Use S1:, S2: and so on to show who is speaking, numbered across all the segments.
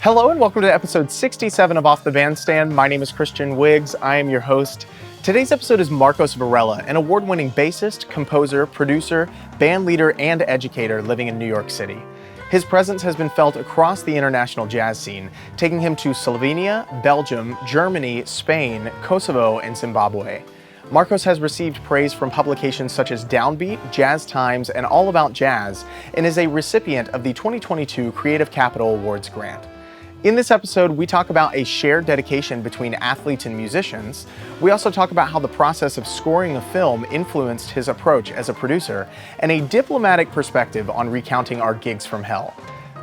S1: Hello and welcome to episode 67 of Off the Bandstand. My name is Christian Wiggs. I am your host. Today's episode is Marcos Varela, an award-winning bassist, composer, producer, band leader, and educator living in New York City. His presence has been felt across the international jazz scene, taking him to Slovenia, Belgium, Germany, Spain, Kosovo, and Zimbabwe. Marcos has received praise from publications such as Downbeat, Jazz Times, and All About Jazz, and is a recipient of the 2022 Creative Capital Awards grant. In this episode, we talk about a shared dedication between athletes and musicians. We also talk about how the process of scoring a film influenced his approach as a producer, and a diplomatic perspective on recounting our gigs from hell.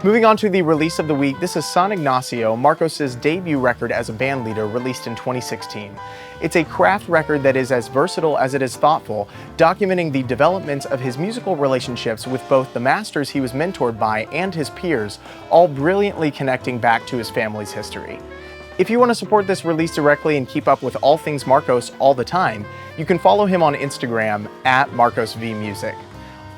S1: Moving on to the release of the week, this is San Ignacio, Marcos' debut record as a band leader, released in 2016. It's a craft record that is as versatile as it is thoughtful, documenting the developments of his musical relationships with both the masters he was mentored by and his peers, all brilliantly connecting back to his family's history. If you want to support this release directly and keep up with all things Marcos all the time, you can follow him on Instagram at MarcosVMusic.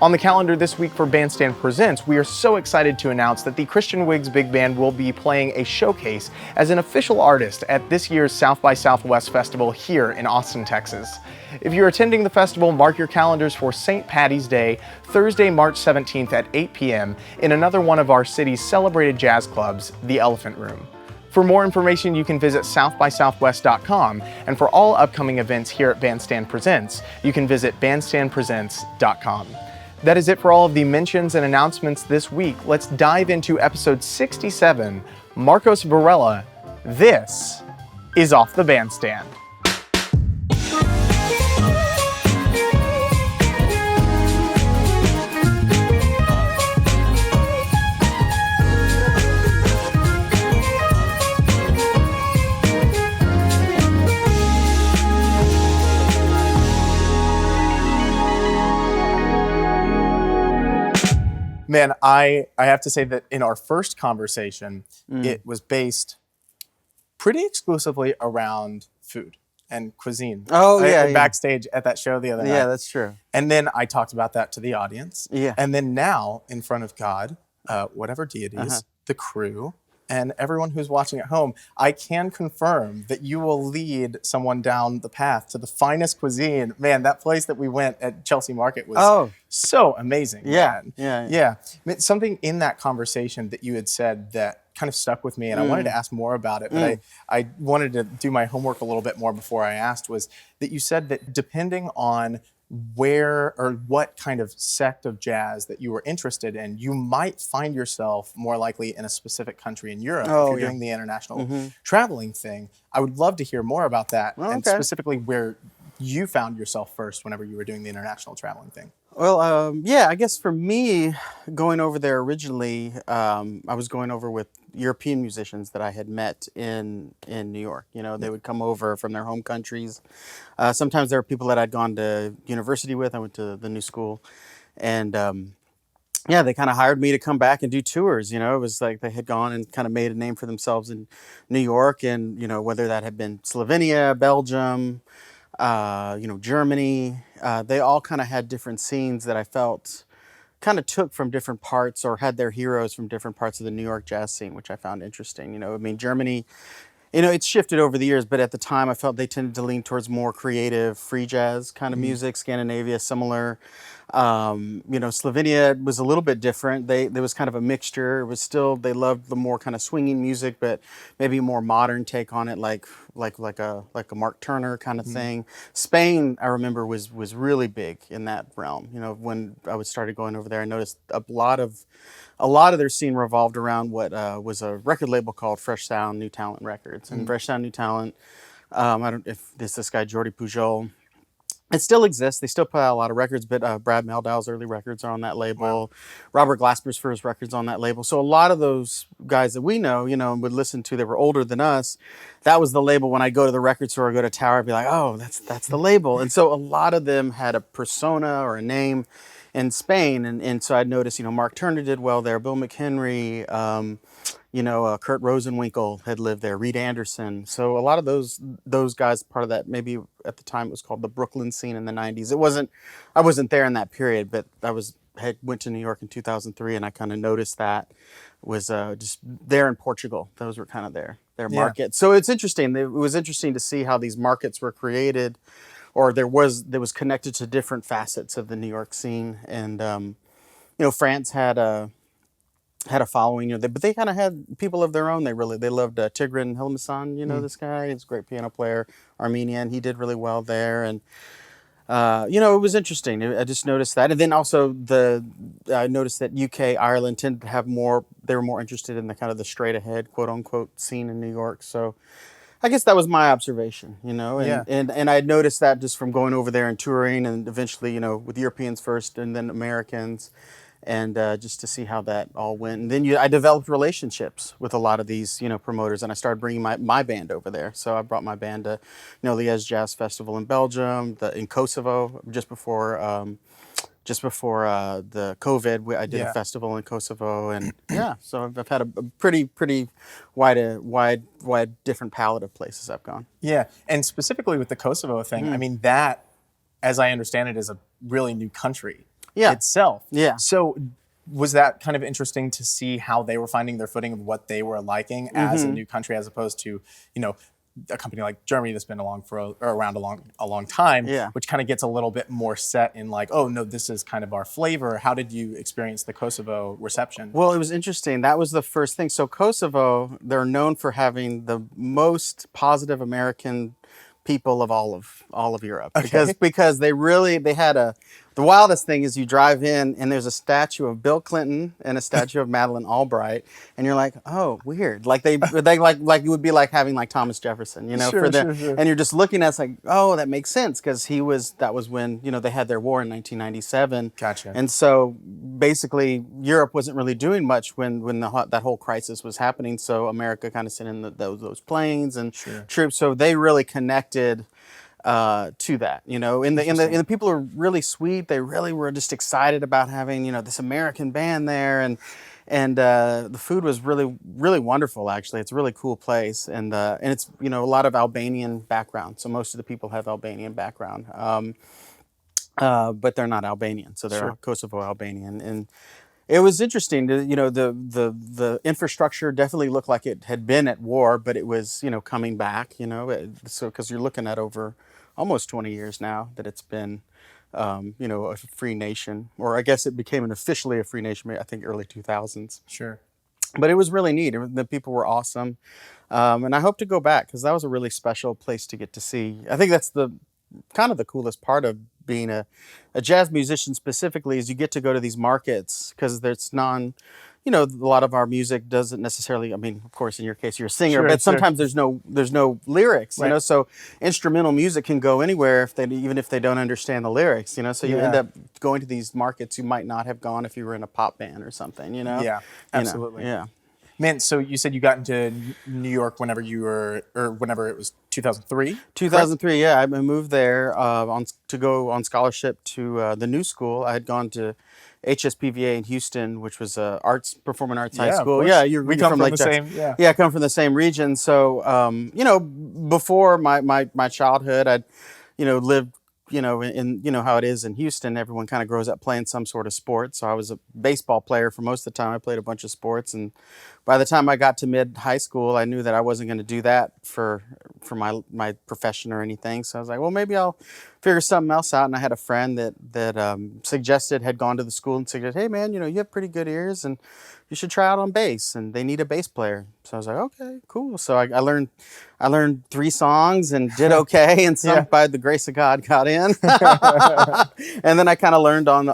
S1: On the calendar this week for Bandstand Presents, we are so excited to announce that the Christian Wiggs Big Band will be playing a showcase as an official artist at this year's South by Southwest Festival here in Austin, Texas. If you're attending the festival, mark your calendars for St. Patty's Day, Thursday, March 17th at 8 p.m. in another one of our city's celebrated jazz clubs, the Elephant Room. For more information, you can visit southbysouthwest.com, and for all upcoming events here at Bandstand Presents, you can visit bandstandpresents.com. That is it for all of the mentions and announcements this week. Let's dive into episode 67, Marcos Varela. This is Off the Bandstand. Man, I have to say that in our first conversation, it was based pretty exclusively around food and cuisine.
S2: Oh, yeah.
S1: Backstage at that show the other night.
S2: Yeah, that's true.
S1: And then I talked about that to the audience.
S2: Yeah.
S1: And then now, in front of God, whatever deities, the crew, and everyone who's watching at home, I can confirm that you will lead someone down the path to the finest cuisine. Man, that place that we went at Chelsea Market was so amazing.
S2: Yeah,
S1: man. Yeah. I mean, something in that conversation that you had said that kind of stuck with me, and I wanted to ask more about it, but I wanted to do my homework a little bit more before I asked, was that you said that depending on where or what kind of sect of jazz that you were interested in, you might find yourself more likely in a specific country in Europe if you're doing the international traveling thing. I would love to hear more about that, and specifically where you found yourself first whenever you were doing the international traveling thing.
S2: Well, I guess for me, going over there originally, I was going over with European musicians that I had met in New York. You know, they would come over from their home countries. Sometimes there were people that I'd gone to university with. I went to the new school, and they kind of hired me to come back and do tours. You know, it was like they had gone and kind of made a name for themselves in New York, and whether that had been Slovenia, Belgium, Germany, they all kind of had different scenes that I felt kind of took from different parts or had their heroes from different parts of the New York jazz scene, which I found interesting. Germany, it's shifted over the years, but at the time I felt they tended to lean towards more creative, free jazz kind of music. Scandinavia, similar. Slovenia was a little bit different. There was kind of a mixture. It was still, they loved the more kind of swinging music, but maybe a more modern take on it, like a Mark Turner kind of thing. Spain, I remember, was really big in that realm. When I started going over there, I noticed a lot of their scene revolved around what was a record label called Fresh Sound New Talent Records. And Fresh Sound New Talent, I don't know if this guy Jordi Pujol. It still exists. They still put out a lot of records, but Brad Meldau's early records are on that label. Wow. Robert Glasper's first records on that label. So a lot of those guys that we know, and would listen to, they were older than us. That was the label. When I go to the record store or go to Tower, I'd be like, oh, that's the label. And so a lot of them had a persona or a name in Spain. And so I'd noticed, Mark Turner did well there. Bill McHenry, Kurt Rosenwinkel had lived there, Reed Anderson. So a lot of those guys, part of that, maybe at the time it was called the Brooklyn scene in the 90s. I wasn't there in that period, but I was went to New York in 2003, and I kind of noticed that was just there in Portugal. Those were kind of their markets. So it's interesting. It was interesting to see how these markets were created, or there was connected to different facets of the New York scene. And France had a following, but they kind of had people of their own. They loved Tigran Hilmasan. This guy. He's a great piano player, Armenian. He did really well there, and it was interesting. I just noticed that, and then also I noticed that UK, Ireland tended to have more. They were more interested in the kind of the straight ahead, quote unquote, scene in New York. So I guess that was my observation, and I had noticed that just from going over there and touring, and eventually, with Europeans first and then Americans, and just to see how that all went. And then I developed relationships with a lot of these, promoters, and I started bringing my band over there. So I brought my band to, Liège Jazz Festival in Belgium, in Kosovo, just before the COVID. I did a festival in Kosovo, and so I've had a pretty wide different palette of places I've gone.
S1: Yeah, and specifically with the Kosovo thing, I mean, that, as I understand it, is a really new country itself.
S2: Yeah.
S1: So was that kind of interesting to see how they were finding their footing of what they were liking as a new country, as opposed to, a company like Germany that's been around a long time, which kind of gets a little bit more set in like, oh no, this is kind of our flavor. How did you experience the Kosovo reception?
S2: Well, it was interesting. That was the first thing. So Kosovo, they're known for having the most positive American people of all of Europe, because they had the wildest thing is you drive in and there's a statue of Bill Clinton and a statue of Madeleine Albright, and you're like, oh, weird. Like they like it would be like having like Thomas Jefferson,
S1: Sure.
S2: And you're just looking at it's like, oh, that makes sense, because that was when they had their war in 1997.
S1: Gotcha.
S2: And so basically Europe wasn't really doing much when that whole crisis was happening. So America kind of sent in those planes and troops. So they really connected to that, and the people are really sweet. They really were just excited about having this American band there, and the food was really, really wonderful. Actually, it's a really cool place, and it's a lot of Albanian background. So most of the people have Albanian background, but they're not Albanian, so they're Kosovo Albanian. And it was interesting to, the infrastructure definitely looked like it had been at war, but it was, coming back, so because you're looking at over almost 20 years now that it's been, a free nation, or I guess it became officially a free nation, I think early 2000s.
S1: Sure.
S2: But it was really neat. The people were awesome. And I hope to go back, because that was a really special place to get to see. I think that's the kind of the coolest part of being a jazz musician specifically, is you get to go to these markets, because there's a lot of our music doesn't necessarily, I mean, of course, in your case, you're a singer, but sometimes there's no lyrics, so instrumental music can go anywhere even if they don't understand the lyrics, so you end up going to these markets you might not have gone if you were in a pop band or something,
S1: Yeah, absolutely.
S2: Yeah.
S1: Man, so you said you got into New York whenever it was 2003?
S2: 2003, yeah. I moved there to go on scholarship to the New School. I had gone to HSPVA in Houston, which was performing arts high school. Yeah,
S1: we come from the same.
S2: Yeah, I come from the same region. So, before my childhood, I'd lived in how it is in Houston, everyone kind of grows up playing some sort of sport. So I was a baseball player for most of the time. I played a bunch of sports, and by the time I got to mid high school, I knew that I wasn't going to do that for my profession or anything. So I was like, well, maybe I'll figure something else out. And I had a friend that had gone to the school and suggested, hey man, you have pretty good ears, and you should try out on bass, and they need a bass player. So I was like, okay, cool. So I learned 3 songs and did okay, and some by the grace of God got in. And then I kind of learned on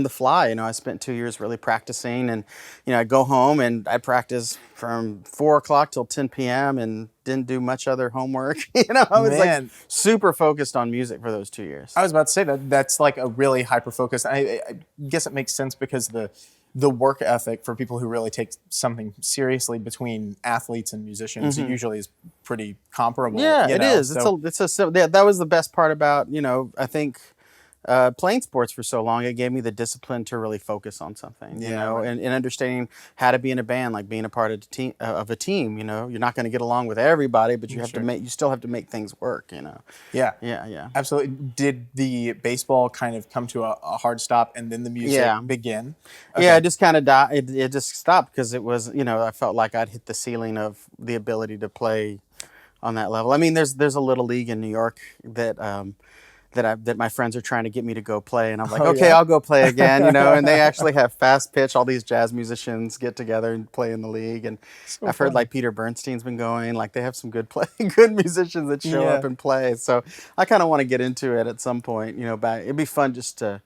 S2: the fly. I spent 2 years really practicing, and I'd go home and I'd practice from 4 o'clock till 10 p.m. and didn't do much other homework. I was like super focused on music for those 2 years.
S1: I was about to say that's like a really hyper focus. I guess it makes sense, because the work ethic for people who really take something seriously between athletes and musicians usually is pretty comparable.
S2: Yeah, it is. So that was the best part about, I think, playing sports for so long, it gave me the discipline to really focus on something, you
S1: Yeah,
S2: know,
S1: right.
S2: and understanding how to be in a band, like being a part of a team, you know, you're not going to get along with everybody, but
S1: Sure.
S2: you still have to make things work, you know?
S1: Yeah.
S2: Yeah. Yeah.
S1: Absolutely. Did the baseball kind of come to a hard stop and then the music
S2: Yeah.
S1: begin?
S2: Yeah,
S1: Okay.
S2: it just kind of died. It just stopped because it was, you know, I felt like I'd hit the ceiling of the ability to play on that level. I mean, there's a little league in New York that that my friends are trying to get me to go play, and I'm like,
S1: Oh,
S2: okay,
S1: yeah.
S2: I'll go play again, you know. And they actually have fast pitch. All these jazz musicians get together and play in the league, and
S1: So
S2: I've heard
S1: fun.
S2: like Peter Bernstein's been going. Like they have some good good musicians that show up
S1: Yeah.
S2: and play. So I kind of want to get into it at some point, you know. Back it'd be fun just to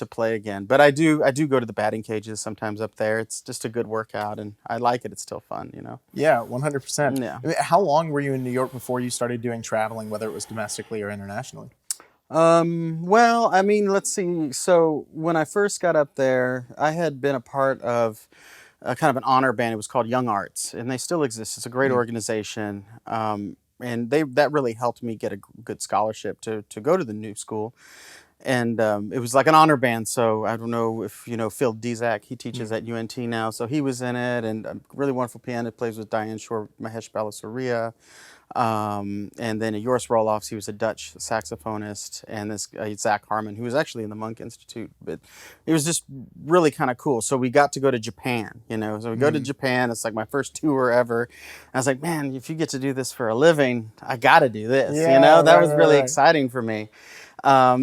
S2: play again. But I do go to the batting cages sometimes up there. It's just a good workout, and I like it. It's still fun, you know.
S1: Yeah, 100%.
S2: Yeah.
S1: I mean, how long were you in New York before you started doing traveling, whether it was domestically or internationally?
S2: Well, I mean, let's see. So when I first got up there, I had been a part of kind of an honor band. It was called YoungArts, and they still exist. It's a great
S1: Mm.
S2: organization. And that really helped me get a good scholarship to go to the new school. And it was like an honor band. So I don't know if you know Phil Dizak. He teaches
S1: Mm.
S2: at UNT now. So he was in it, and a really wonderful pianist, plays with Diane Shore, Mahesh Balasuriya. And then at Joris Roelofs, he was a Dutch saxophonist, and this Zach Harmon, who was actually in the Monk Institute. But it was just really kind of cool. So we got to go to Japan, you know. So we go to
S1: Mm.
S2: Japan. It's like my first tour ever. I was like, man, if you get to do this for a living, I got to do this. You
S1: Yeah,
S2: know, that
S1: right,
S2: was
S1: right,
S2: really
S1: right.
S2: exciting for me.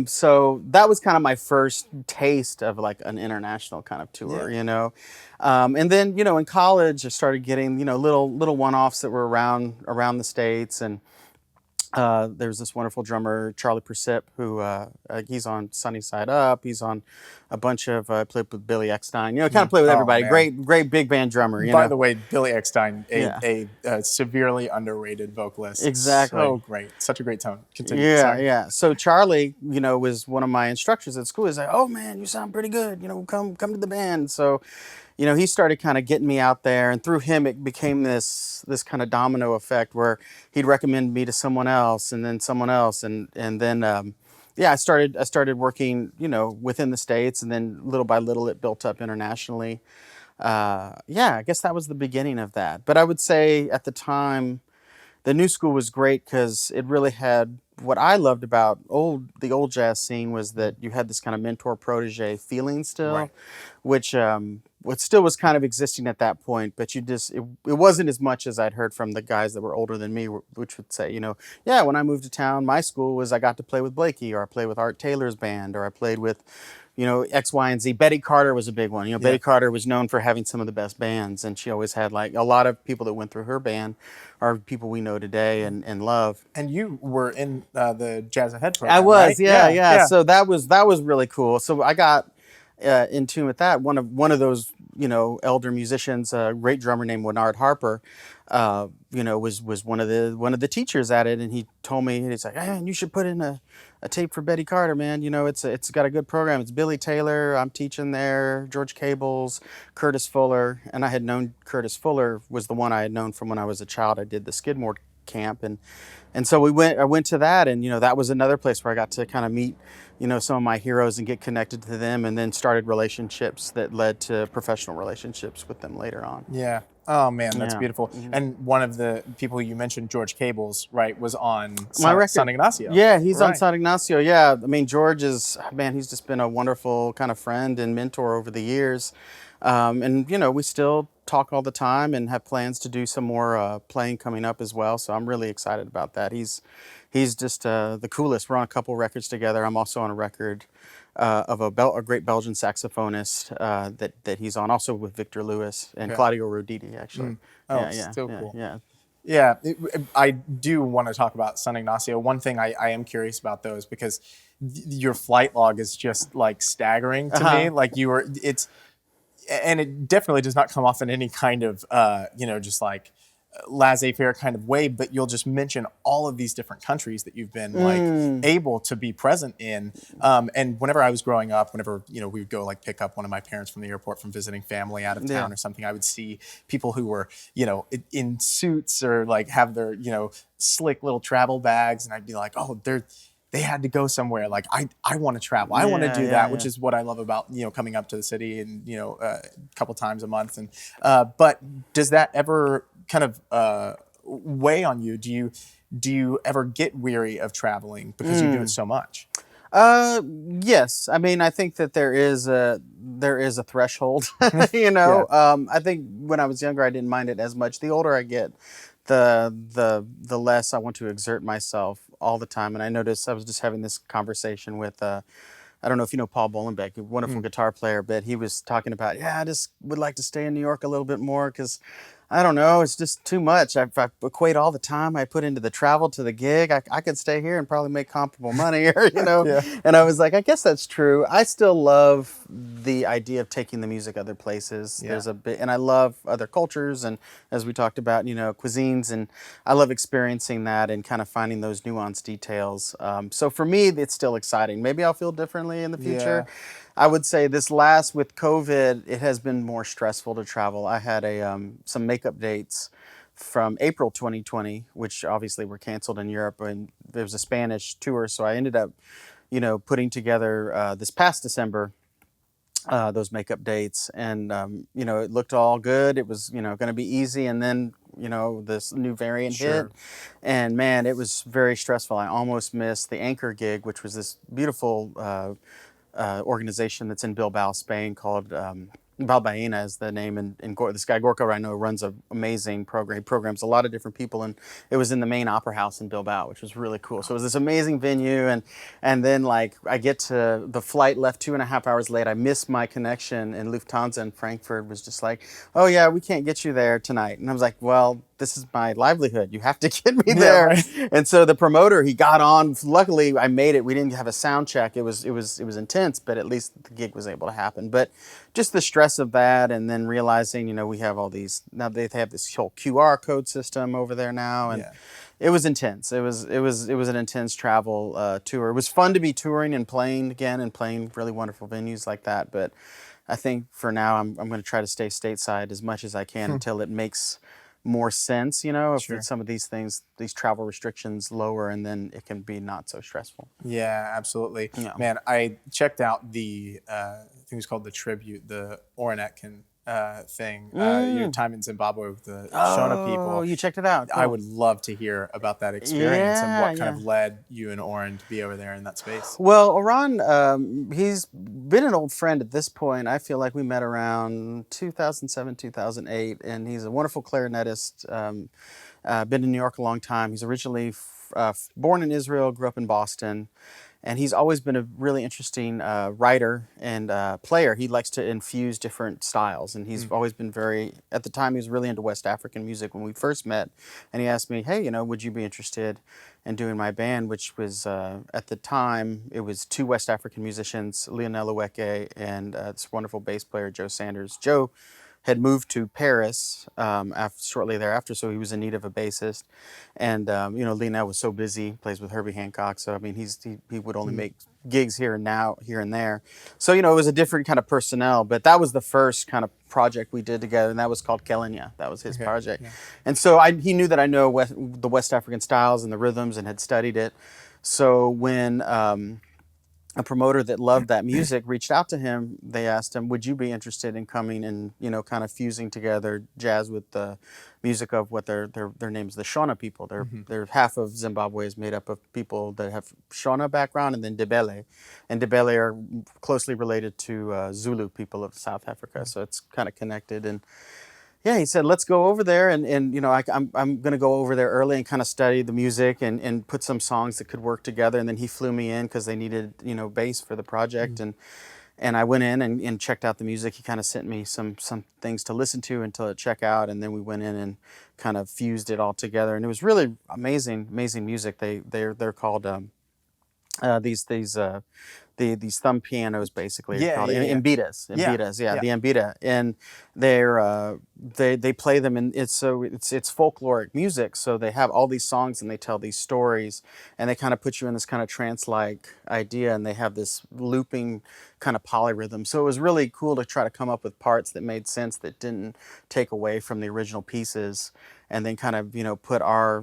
S2: So that was kind of my first taste of like an international kind of tour,
S1: Yeah.
S2: you know. And then, you know, in college, I started getting, you know, little one-offs that were around the states, and there's this wonderful drummer, Charlie Persip, who he's on Sunny Side Up. He's on a bunch of played with Billy Eckstein. You know, kind of
S1: Mm.
S2: play with
S1: Oh,
S2: everybody.
S1: man.
S2: Great big band drummer. You
S1: By
S2: know.
S1: the way, Billy Eckstein,
S2: Yeah.
S1: a severely underrated vocalist.
S2: Exactly.
S1: So great. Such a great tone. Continue.
S2: Yeah,
S1: Sorry.
S2: yeah. So Charlie, you know, was one of my instructors at school. He's like, "Oh man, you sound pretty good. You know, come to the band." So, you know, he started kind of getting me out there, and through him, it became this kind of domino effect where he'd recommend me to someone else, and then someone else, and then yeah, I started working, you know, within the states, and then little by little, it built up internationally. Yeah, I guess that was the beginning of that. But I would say at the time, the new school was great because it really had what I loved about the old jazz scene was that you had this kind of mentor protege feeling still,
S1: Right.
S2: which what still was kind of existing at that point, but it wasn't as much as I'd heard from the guys that were older than me, which would say, you know, yeah, when I moved to town, my school was I got to play with Blakey, or I played with Art Taylor's band, or I played with, you know, X, Y, and Z. Betty Carter was a big one. You know,
S1: Yeah.
S2: Betty Carter was known for having some of the best bands, and she always had like a lot of people that went through her band are people we know today and love.
S1: And you were in the Jazz Ahead
S2: I
S1: program,
S2: was,
S1: right?
S2: yeah,
S1: Yeah.
S2: yeah.
S1: Yeah.
S2: So that was really cool. So I got in tune with that. One of those, you know, elder musicians, a great drummer named Winard Harper, you know, was one of the teachers at it, and he told me, he's like, man, you should put in a tape for Betty Carter, man. You know, it's got a good program. It's Billy Taylor, I'm teaching there, George Cables, Curtis Fuller, and I had known Curtis Fuller was the one I had known from when I was a child. I did the Skidmore camp, and so I went to that, and you know, that was another place where I got to kind of meet, you know, some of my heroes and get connected to them, and then started relationships that led to professional relationships with them later on.
S1: Yeah. Oh man, that's
S2: Yeah.
S1: beautiful. And one of the people you mentioned, George Cables, right, was on
S2: My
S1: San
S2: record.
S1: Ignacio.
S2: Yeah, he's on
S1: Right.
S2: San Ignacio. Yeah, I mean, George is, man, he's just been a wonderful kind of friend and mentor over the years. And, you know, we still talk all the time and have plans to do some more playing coming up as well. So I'm really excited about that. He's just the coolest. We're on a couple records together. I'm also on a record of a great Belgian saxophonist that he's on, also with Victor Lewis and
S1: Yeah.
S2: Claudio Roditi, actually.
S1: Oh,
S2: Yeah,
S1: so
S2: yeah,
S1: cool.
S2: yeah.
S1: Yeah, I do want to talk about San Ignacio. One thing I am curious about though is because your flight log is just like staggering to me.
S2: Uh-huh.
S1: Like and it definitely does not come off in any kind of, just like laissez-faire kind of way, but you'll just mention all of these different countries that you've been like able to be present in. And whenever I was growing up, whenever, we would go like pick up one of my parents from the airport from visiting family out of
S2: Yeah.
S1: town or something, I would see people who were, in suits or like have their, slick little travel bags. And I'd be like, oh, they had to go somewhere. Like I want to travel. I want to
S2: Yeah,
S1: do
S2: yeah,
S1: that, which
S2: yeah.
S1: is what I love about coming up to the city and a couple times a month. And but does that ever kind of weigh on you? Do you ever get weary of traveling because you do it so much?
S2: Yes. I mean, I think that there is a threshold.
S1: Yeah.
S2: I think when I was younger, I didn't mind it as much. The older I get, the less I want to exert myself all the time. And I noticed I was just having this conversation with I don't know if you know Paul Bolenbeck, a wonderful guitar player, but he was talking about, yeah, I just would like to stay in New York a little bit more because I don't know, it's just too much. I equate all the time I put into the travel to the gig. I could stay here and probably make comparable money,
S1: Yeah.
S2: And I was like, I guess that's true. I still love the idea of taking the music other places.
S1: Yeah.
S2: There's a bit, and I love other cultures, and as we talked about, cuisines, and I love experiencing that and kind of finding those nuanced details. So for me, it's still exciting. Maybe I'll feel differently in the future.
S1: Yeah.
S2: I would say this last with COVID, it has been more stressful to travel. I had some makeup dates from April 2020, which obviously were canceled in Europe, and there was a Spanish tour. So I ended up, putting together this past December those makeup dates, and it looked all good. It was going to be easy, and then this new variant hit,
S1: Sure.
S2: and man, it was very stressful. I almost missed the anchor gig, which was this beautiful organization that's in Bilbao, Spain, called Balbaina is the name. And this guy Gorka Rino runs an amazing program. He programs a lot of different people, and it was in the main opera house in Bilbao, which was really cool. So it was this amazing venue, and then like I get to the flight left 2.5 hours late. I missed my connection, and Lufthansa in Frankfurt was just like, "Oh yeah, we can't get you there tonight." And I was like, "Well, this is my livelihood. You have to get me
S1: Yeah.
S2: there."
S1: Right.
S2: And so the promoter, he got on. Luckily, I made it. We didn't have a sound check. It was intense, but at least the gig was able to happen. But just the stress of that, and then realizing, we have all these now. They have this whole QR code system over there now, and
S1: Yeah.
S2: it was intense. It was an intense travel tour. It was fun to be touring and playing again and playing really wonderful venues like that. But I think for now, I'm going to try to stay stateside as much as I can until it makes more sense, if
S1: Sure.
S2: some of these things, these travel restrictions lower, and then it can be not so stressful.
S1: Yeah, absolutely.
S2: Yeah.
S1: Man, I checked out the I think it was called the tribute, the Oronetkin thing. Your time in Zimbabwe with the Shona
S2: Oh,
S1: people.
S2: you checked it out.
S1: I
S2: Cool.
S1: would love to hear about that experience and
S2: Yeah,
S1: what kind
S2: yeah.
S1: of led you and Oren to be over there in that space.
S2: Well, Oran, he's been an old friend at this point. I feel like we met around 2007, 2008, and he's a wonderful clarinetist. Been in New York a long time. He's originally born in Israel, grew up in Boston, and he's always been a really interesting writer and player. He likes to infuse different styles, and he's always been very. At the time, he was really into West African music when we first met, and he asked me, "Hey, would you be interested in doing my band?" Which was at the time it was two West African musicians, Lionel Uweke and this wonderful bass player Joe Sanders. Joe had moved to Paris shortly thereafter, so he was in need of a bassist. And Lionel was so busy, plays with Herbie Hancock, so I mean, he would only make gigs here and there. So it was a different kind of personnel, but that was the first kind of project we did together, and that was called Kelenya. That was his
S1: Okay.
S2: project,
S1: Yeah.
S2: and so he knew that I know the West African styles and the rhythms and had studied it. So when a promoter that loved that music reached out to him, they asked him, would you be interested in coming and kind of fusing together jazz with the music of what their names, the Shona people. They're half of Zimbabwe is made up of people that have Shona background, and then Ndebele, and Ndebele are closely related to Zulu people of South Africa, so it's kind of connected. And yeah, he said, let's go over there. And I'm going to go over there early and kind of study the music and put some songs that could work together. And then he flew me in because they needed, bass for the project. And I went in and checked out the music. He kind of sent me some things to listen to and to check out. And then we went in and kind of fused it all together. And it was really amazing music. They're called these thumb pianos, basically
S1: Yeah,
S2: called
S1: yeah, yeah.
S2: Mbitas,
S1: Yeah.
S2: the Mbita, and they play them, and it's folkloric music, so they have all these songs and they tell these stories, and they kind of put you in this kind of trance-like idea, and they have this looping kind of polyrhythm. So it was really cool to try to come up with parts that made sense, that didn't take away from the original pieces, and then kind of put our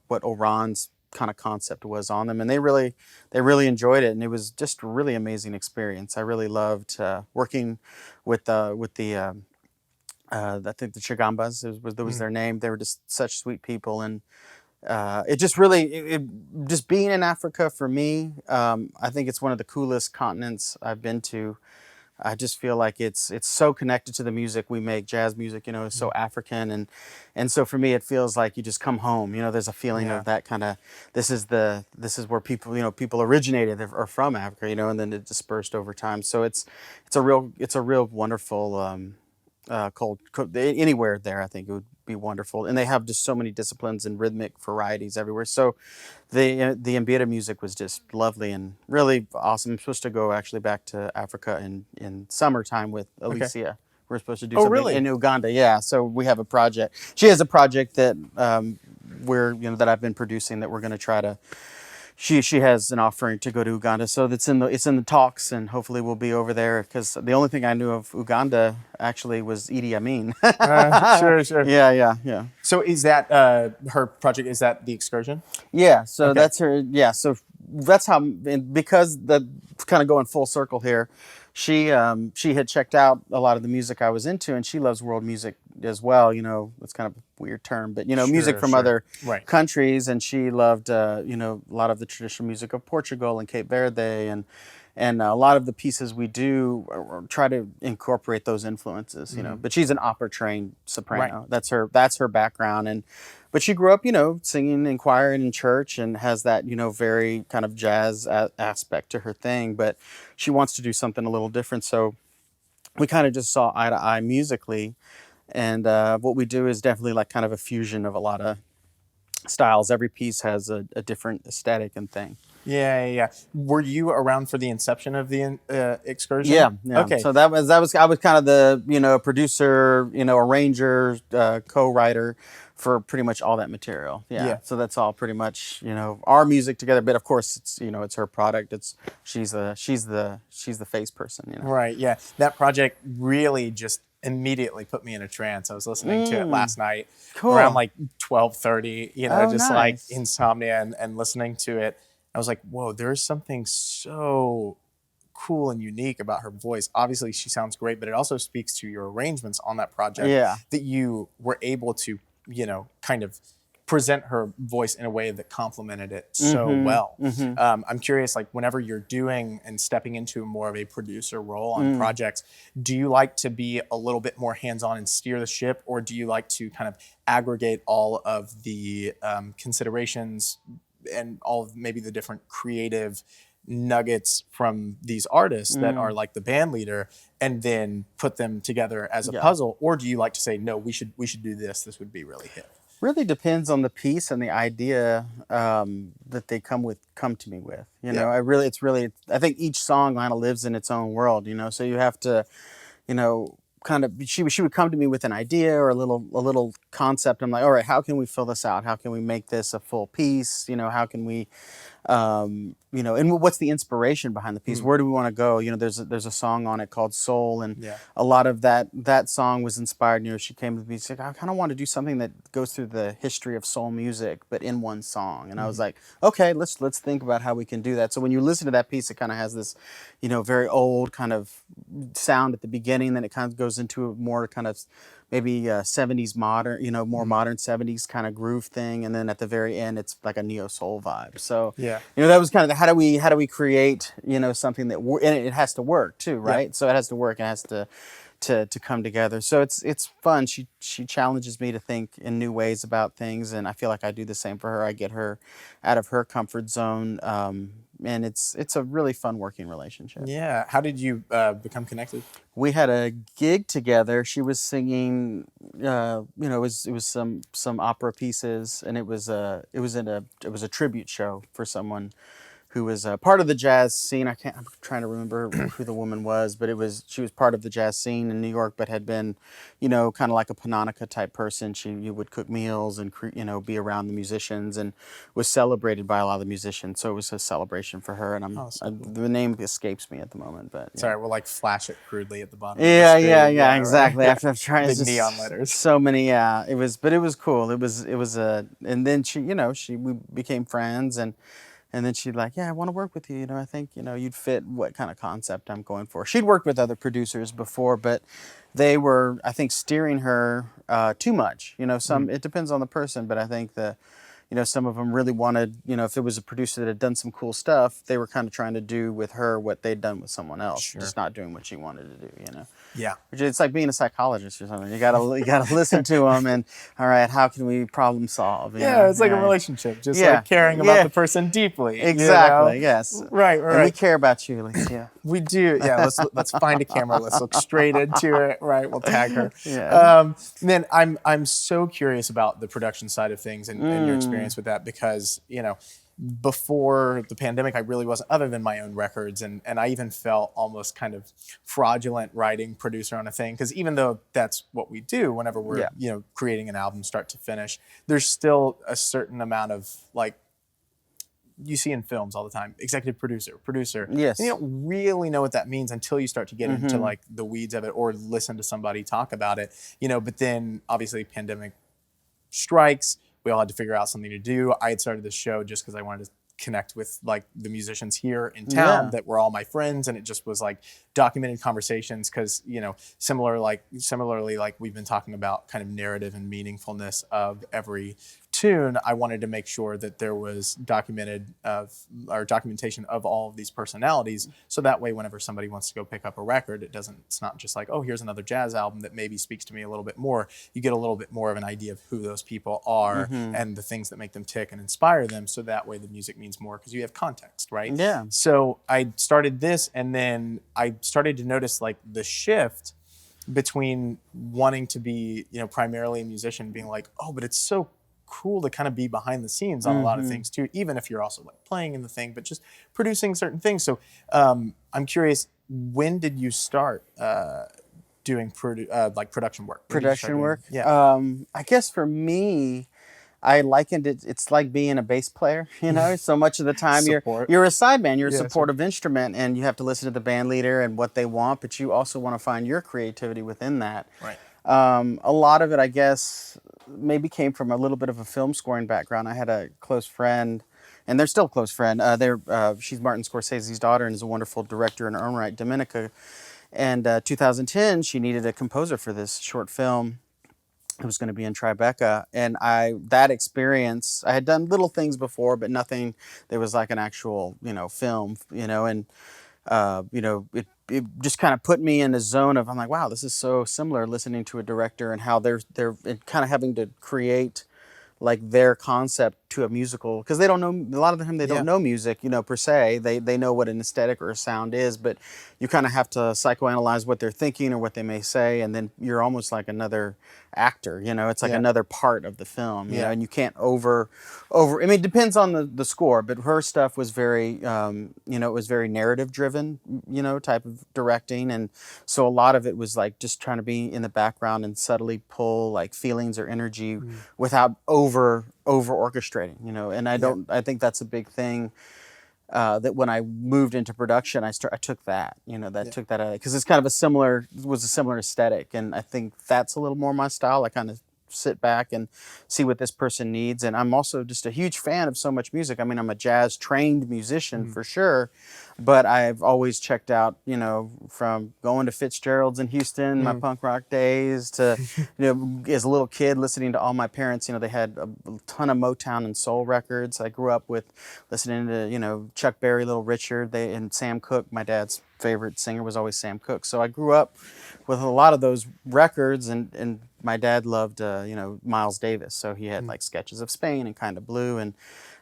S2: what Oran's kind of concept was on them, and they really enjoyed it, and it was just a really amazing experience. I really loved working with the I think the Chagambas was their name. They were just such sweet people, and it just really just being in Africa for me. I think it's one of the coolest continents I've been to. I just feel like it's so connected to the music we make. Jazz music, is so African, and so for me, it feels like you just come home. There's a feeling
S1: Yeah.
S2: of that kind of. This is where people originated or from Africa, and then it dispersed over time. So it's a real wonderful cold anywhere there. I think it would be wonderful, and they have just so many disciplines and rhythmic varieties everywhere. So the Mbira music was just lovely and really awesome. I'm supposed to go actually back to Africa in summertime with
S1: Okay.
S2: Alicia. We're supposed to do
S1: Oh,
S2: something
S1: really?
S2: in Uganda. Yeah, so we have a project. She has a project that that I've been producing that we're going to try to. She has an offering to go to Uganda, so it's in the talks, and hopefully we'll be over there, because the only thing I knew of Uganda actually was Idi Amin.
S1: Sure.
S2: Yeah.
S1: So is that her project? Is that the excursion?
S2: Yeah, so
S1: Okay.
S2: that's her. Yeah, so that's how, and because the kind of going full circle here, she had checked out a lot of the music I was into, and she loves world music as well. It's kind of a weird term, but music from
S1: Sure.
S2: other
S1: Right.
S2: countries, and she loved a lot of the traditional music of Portugal and Cape Verde, and a lot of the pieces we do try to incorporate those influences. But she's an opera trained soprano.
S1: Right.
S2: That's her background, but she grew up, singing in choir and in church, and has that, very kind of jazz aspect to her thing. But she wants to do something a little different. So we kind of just saw eye to eye musically. And what we do is definitely like kind of a fusion of a lot of styles. Every piece has a different aesthetic and thing.
S1: Yeah. Were you around for the inception of the excursion?
S2: Yeah.
S1: Okay.
S2: So I was kind of the producer, arranger, co-writer for pretty much all that material.
S1: Yeah.
S2: So that's all pretty much our music together. But of course, it's her product. She's the face person.
S1: Right. Yeah. That project really just immediately put me in a trance. I was listening to it last night
S2: Cool.
S1: around like 12:30.
S2: Oh,
S1: just like
S2: nice.
S1: insomnia and listening to it. I was like, whoa, there's something so cool and unique about her voice. Obviously, she sounds great, but it also speaks to your arrangements on that project.
S2: Yeah.
S1: That you were able to, kind of present her voice in a way that complemented it so well. I'm curious, like whenever you're doing and stepping into more of a producer role on projects, do you like to be a little bit more hands-on and steer the ship, or do you like to kind of aggregate all of the considerations and all of maybe the different creative nuggets from these artists that are like the band leader, and then put them together as a puzzle? Or do you like to say, no, we should do this would be really hit?
S2: Really depends on the piece and the idea that they come to me with. I think each song kind of lives in its own world. So you have to, kind of, she would come to me with an idea or a little concept. I'm like, all right, how can we fill this out? How can we make this a full piece? How can we, and what's the inspiration behind the piece? Where do we want to go? There's a song on it called Soul, and a lot of that song was inspired. She came to me and said, I kind of want to do something that goes through the history of soul music, but in one song. And I was like, okay, let's think about how we can do that. So when you listen to that piece, it kind of has this, very old kind of sound at the beginning, then it kind of goes into a more kind of maybe 70s modern, more modern 70s kind of groove thing, and then at the very end it's like a neo soul vibe. So that was kind of how do we create something that and it has to work too, right? So it has to work, and it has to come together. So it's fun. She challenges me to think in new ways about things, and I feel like I do the same for her. I get her out of her comfort zone, and it's a really fun working relationship.
S1: Yeah. How did you become connected?
S2: We had a gig together. She was singing, it was some opera pieces, and it was a tribute show for someone who was part of the jazz scene. I'm trying to remember who the woman was, but she was part of the jazz scene in New York, but had been, kind of like a Panonica type person. You would cook meals and, be around the musicians, and was celebrated by a lot of the musicians. So it was a celebration for her. And the name escapes me at the moment, but yeah.
S1: Sorry, we'll like flash it crudely at the bottom.
S2: Yeah,
S1: of the screen.
S2: yeah, exactly.
S1: Right.
S2: I've tried
S1: big neon letters.
S2: So many, yeah. It was cool. It was and then we became friends, and then she'd like, yeah, I want to work with you. I think, you'd fit what kind of concept I'm going for. She'd worked with other producers before, but they were, I think, steering her too much. It depends on the person, but I think some of them really wanted, if it was a producer that had done some cool stuff, they were kind of trying to do with her what they'd done with someone else, just not doing what she wanted to do,
S1: Yeah.
S2: It's like being a psychologist or something. You gotta listen to them, and all right, how can we problem solve?
S1: It's like a relationship, just like caring about the person deeply.
S2: Exactly. Yes.
S1: Right.
S2: And we care about you, Elise. Yeah.
S1: We do. Yeah. Let's find a camera. Let's look straight into it. Right. We'll tag her.
S2: Yeah.
S1: Then I'm so curious about the production side of things and your experience with that, because before the pandemic, I really wasn't, other than my own records, and I even felt almost kind of fraudulent writing producer on a thing, because even though that's what we do whenever we're creating an album start to finish, there's still a certain amount of like, you see in films all the time, executive producer.
S2: Yes.
S1: And you don't really know what that means until you start to get into like the weeds of it, or listen to somebody talk about it, but then obviously pandemic strikes. We all had to figure out something to do. I had started this show just because I wanted to connect with like the musicians here in town that were all my friends, and it just was like documented conversations, because similarly like we've been talking about kind of narrative and meaningfulness of every tune. I wanted to make sure that there was documentation of all of these personalities, so that way whenever somebody wants to go pick up a record, it's not just like, oh, here's another jazz album that maybe speaks to me a little bit more. You get a little bit more of an idea of who those people are and the things that make them tick and inspire them, so that way the music means more because you have context, right?
S2: Yeah.
S1: So I started this, and then I started to notice like the shift between wanting to be, primarily a musician, being like, oh, but it's so cool to kind of be behind the scenes on a lot of things too, even if you're also like playing in the thing, but just producing certain things. So I'm curious, when did you start doing production work?
S2: Production work?
S1: Yeah.
S2: I guess for me, I likened it, it's like being a bass player, so much of the time you're a sideman, you're a supportive instrument, and you have to listen to the band leader and what they want, but you also want to find your creativity within that.
S1: Right.
S2: A lot of it, I guess, maybe came from a little bit of a film scoring background. I had a close friend, and they're still a close friend. She's Martin Scorsese's daughter and is a wonderful director in her own right, Dominica. And 2010, she needed a composer for this short film. It was going to be in Tribeca, and that experience, I had done little things before, but nothing that was like an actual, film, and it just kind of put me in a zone of, I'm like, wow, this is so similar, listening to a director and how they're kind of having to create like their concept to a musical, because they don't know, a lot of the time they don't know music, per se. They know what an aesthetic or a sound is, but you kind of have to psychoanalyze what they're thinking or what they may say, and then you're almost like another actor, it's like another part of the film, and you can't over I mean, it depends on the score, but her stuff was very it was very narrative driven, type of directing, and so a lot of it was like just trying to be in the background and subtly pull like feelings or energy without over orchestrating, and I think that's a big thing. That when I moved into production, I took that, took that because it's kind of a similar aesthetic, and I think that's a little more my style. I kind of sit back and see what this person needs, and I'm also just a huge fan of so much music. I mean, I'm a jazz trained musician for sure, but I've always checked out, from going to Fitzgerald's in Houston, my punk rock days, to, as a little kid listening to all my parents, they had a ton of Motown and soul records. I grew up with listening to, Chuck Berry, Little Richard, and Sam Cooke. My dad's favorite singer was always Sam Cooke. So I grew up with a lot of those records, and my dad loved, Miles Davis. So he had like Sketches of Spain and Kind of Blue, and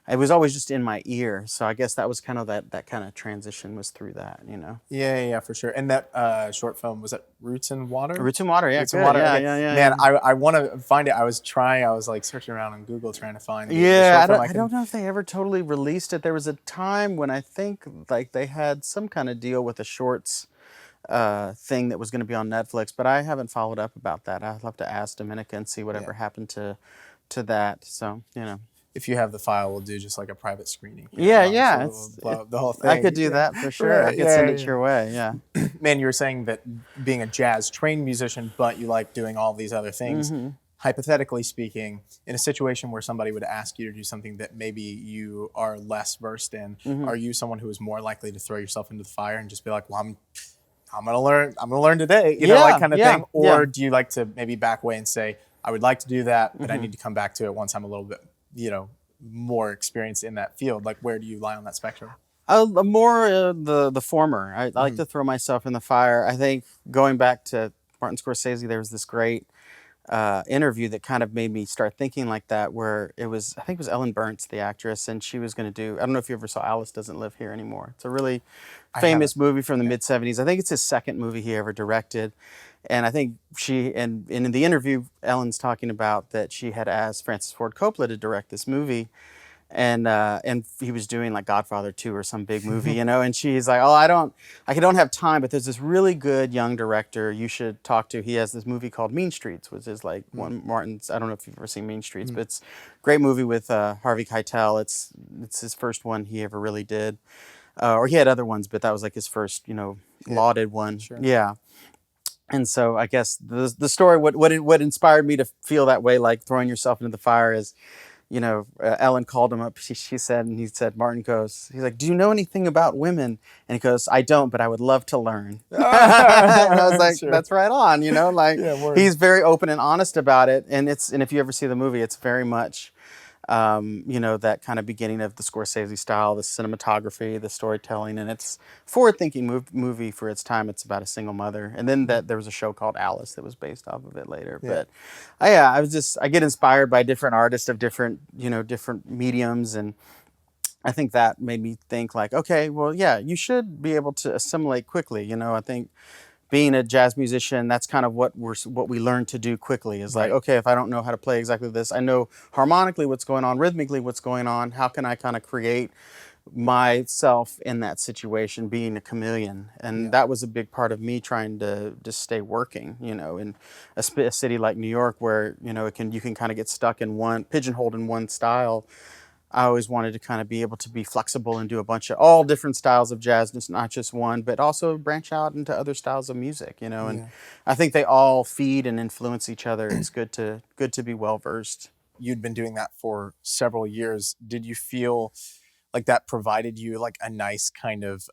S2: it was always just in my ear. So I guess that was kind of that kind of transition was through that, you know.
S1: Yeah, for sure. And that short film, was that Roots and Water?
S2: Roots and Water, yeah,
S1: Roots and
S2: good,
S1: Water.
S2: yeah,
S1: Okay,
S2: yeah, yeah,
S1: man,
S2: yeah.
S1: I want to find it. I was like searching around on Google trying to find the
S2: Yeah,
S1: short film.
S2: I don't know if they ever totally released it. There was a time when I think like they had some kind of deal with a shorts thing that was going to be on Netflix, but I haven't followed up about that. I'll have to ask Dominica and see whatever
S1: Yeah.
S2: happened to that. So, you know.
S1: If you have the file, we'll do just like a private screening.
S2: Yeah,
S1: So
S2: yeah,
S1: we'll blow up the whole thing.
S2: I could do
S1: Yeah.
S2: that for sure.
S1: Right,
S2: I could send
S1: yeah,
S2: it
S1: yeah.
S2: your way. Yeah.
S1: Man, you were saying that being a jazz trained musician, but you like doing all these other things. Hypothetically speaking, in a situation where somebody would ask you to do something that maybe you are less versed in, are you someone who is more likely to throw yourself into the fire and just be like, well, I'm gonna learn today, you know, like kind of thing? Or do you like to maybe back away and say, I would like to do that, but I need to come back to it once I'm a little bit, you know, more experienced in that field? Like, where do you lie on that spectrum?
S2: More the former. I like to throw myself in the fire. I think going back to Martin Scorsese, there was this great interview that kind of made me start thinking like that, where I think it was Ellen Burns, the actress, and she was going to do, I don't know if you ever saw Alice Doesn't Live Here Anymore. It's a really famous movie from the mid 70s. I think it's his second movie he ever directed. And I think and in the interview, Ellen's talking about that she had asked Francis Ford Coppola to direct this movie. And he was doing like Godfather 2 or some big movie, you know, and she's like, oh, I don't have time, but there's this really good young director you should talk to. He has this movie called Mean Streets, which is like one Martin's, I don't know if you've ever seen Mean Streets, but it's a great movie with Harvey Keitel. It's his first one he ever really did. Or he had other ones, but that was like his first, you know, lauded one.
S1: Sure.
S2: Yeah. And so I guess the story, what inspired me to feel that way, like throwing yourself into the fire, is, you know, Ellen called him up. She said, and he said, he's like, do you know anything about women? And he goes, I don't, but I would love to learn. And I was like, that's right on, you know, like he's very open and honest about it. And if you ever see the movie, it's very much, you know, that kind of beginning of the Scorsese style, the cinematography, the storytelling, and it's forward-thinking movie for its time. It's about a single mother, and then there was a show called Alice that was based off of it later. But I get inspired by different artists of different mediums, and I think that made me think like, okay, well, yeah, you should be able to assimilate quickly. You know, I think being a jazz musician, that's kind of what we learn to do quickly, is like, okay, if I don't know how to play exactly this, I know harmonically what's going on, rhythmically what's going on, how can I kind of create myself in that situation, being a chameleon. And that was a big part of me trying to just stay working, you know, in a city like New York, where, you know, you can kind of get stuck in pigeonholed in one style. I always wanted to kind of be able to be flexible and do a bunch of all different styles of jazz, not just one, but also branch out into other styles of music, you know. And I think they all feed and influence each other. It's good to be well versed.
S1: You'd been doing that for several years. Did you feel like that provided you like a nice kind of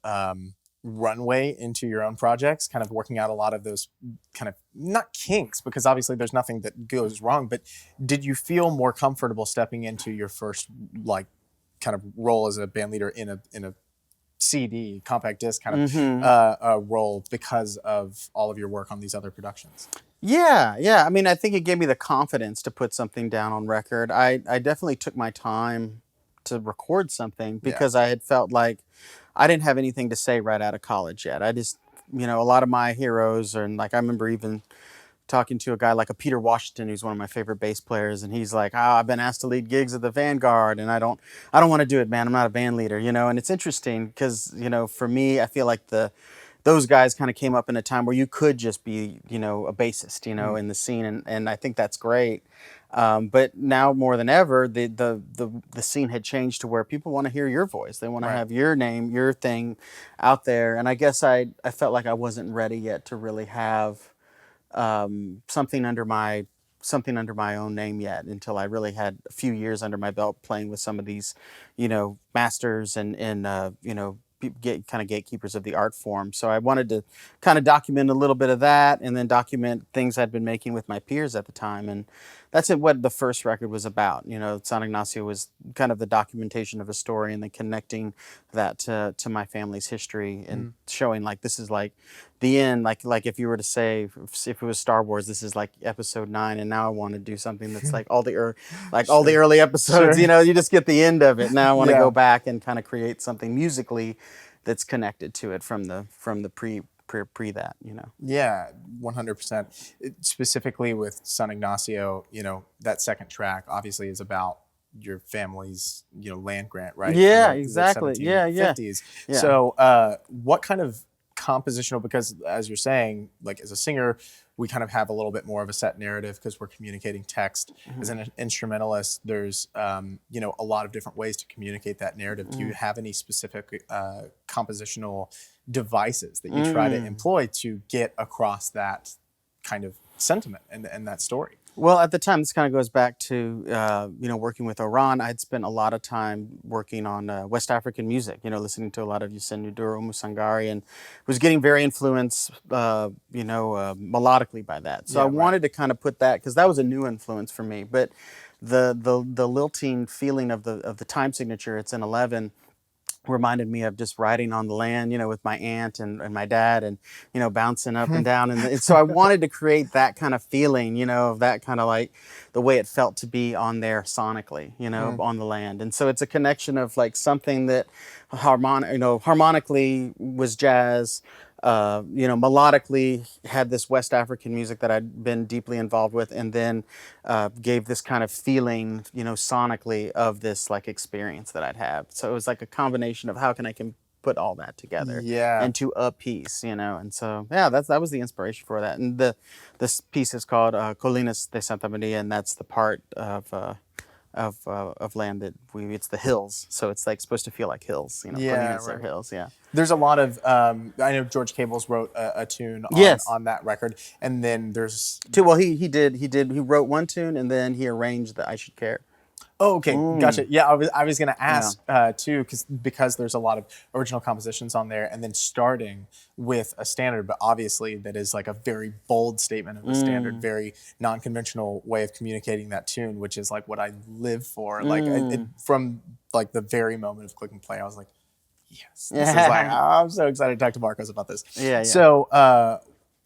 S1: runway into your own projects, kind of working out a lot of those kind of, not kinks, because obviously there's nothing that goes wrong, but did you feel more comfortable stepping into your first like kind of role as a band leader in a CD, compact disc kind of role because of all of your work on these other productions?
S2: Yeah. I mean, I think it gave me the confidence to put something down on record. I definitely took my time to record something because I had felt like I didn't have anything to say right out of college yet. I just, you know, a lot of my heroes, and like I remember even talking to a guy like a Peter Washington, who's one of my favorite bass players, and he's like, I've been asked to lead gigs at the Vanguard, and I don't want to do it, man. I'm not a band leader, you know. And it's interesting because, you know, for me, I feel like those guys kind of came up in a time where you could just be, you know, a bassist, you know, in the scene, and I think that's great. But now more than ever, the scene had changed to where people want to hear your voice. They want to have your name, your thing out there. And I guess I felt like I wasn't ready yet to really have something under my own name yet, until I really had a few years under my belt playing with some of these, you know, masters and you know, kind of gatekeepers of the art form. So I wanted to kind of document a little bit of that, and then document things I'd been making with my peers at the time. And that's what the first record was about. You know, San Ignacio was kind of the documentation of a story, and then connecting that to my family's history, and showing like this is like the end. Like if you were to say, if it was Star Wars, this is like episode 9, and now I want to do something that's like all the all the
S1: Sure.
S2: early episodes.
S1: Sure.
S2: You know, you just get the end of it. Now I want to
S1: Yeah.
S2: go back and kind of create something musically that's connected to it from the pre that. You know.
S1: Yeah, 100%. Specifically with San Ignacio, that second track obviously is about your family's, land grant, right? From
S2: Yeah,
S1: the
S2: exactly. Yeah, yeah.
S1: 1750s.
S2: Yeah.
S1: So, what kind of compositional, because as you're saying, like as a singer, we kind of have a little bit more of a set narrative because we're communicating text. As an instrumentalist, there's, a lot of different ways to communicate that narrative. Do you have any specific compositional devices that you try to employ to get across that kind of sentiment and that story?
S2: Well, at the time, this kind of goes back to working with Oran. I'd spent a lot of time working on West African music. You know, listening to a lot of Youssou N'Dour, Musangari, and was getting very influenced, melodically by that. So
S1: Yeah,
S2: I
S1: right.
S2: wanted to kind of put that, because that was a new influence for me. But the lilting feeling of the time signature, it's in 11, reminded me of just riding on the land, with my aunt and my dad, and bouncing up and down, and so I wanted to create that kind of feeling, of that kind of like the way it felt to be on there sonically, on the land. And so it's a connection of like something that harmonically was jazz, melodically had this West African music that I'd been deeply involved with, and then gave this kind of feeling, sonically, of this like experience that I'd have. So it was like a combination of how can put all that together
S1: Yeah.
S2: into a piece, and so yeah, that was the inspiration for that. And this piece is called Colinas de Santa Maria, and that's the part of land that it's the hills, so it's like supposed to feel like hills,
S1: Yeah,
S2: Colinas are
S1: right.
S2: hills, yeah.
S1: There's a lot of I know George Cables wrote a tune on,
S2: Yes.
S1: on that record, and then there's
S2: Well, he wrote one tune, and then he arranged the I Should Care.
S1: okay, gotcha. Yeah, I was gonna ask too, because there's a lot of original compositions on there, and then starting with a standard, but obviously that is like a very bold statement of a standard, very non-conventional way of communicating that tune, which is like what I live for. Like from like the very moment of click and play, I was like, yes, this is like I'm so excited to talk to Marcos about this.
S2: Yeah.
S1: So,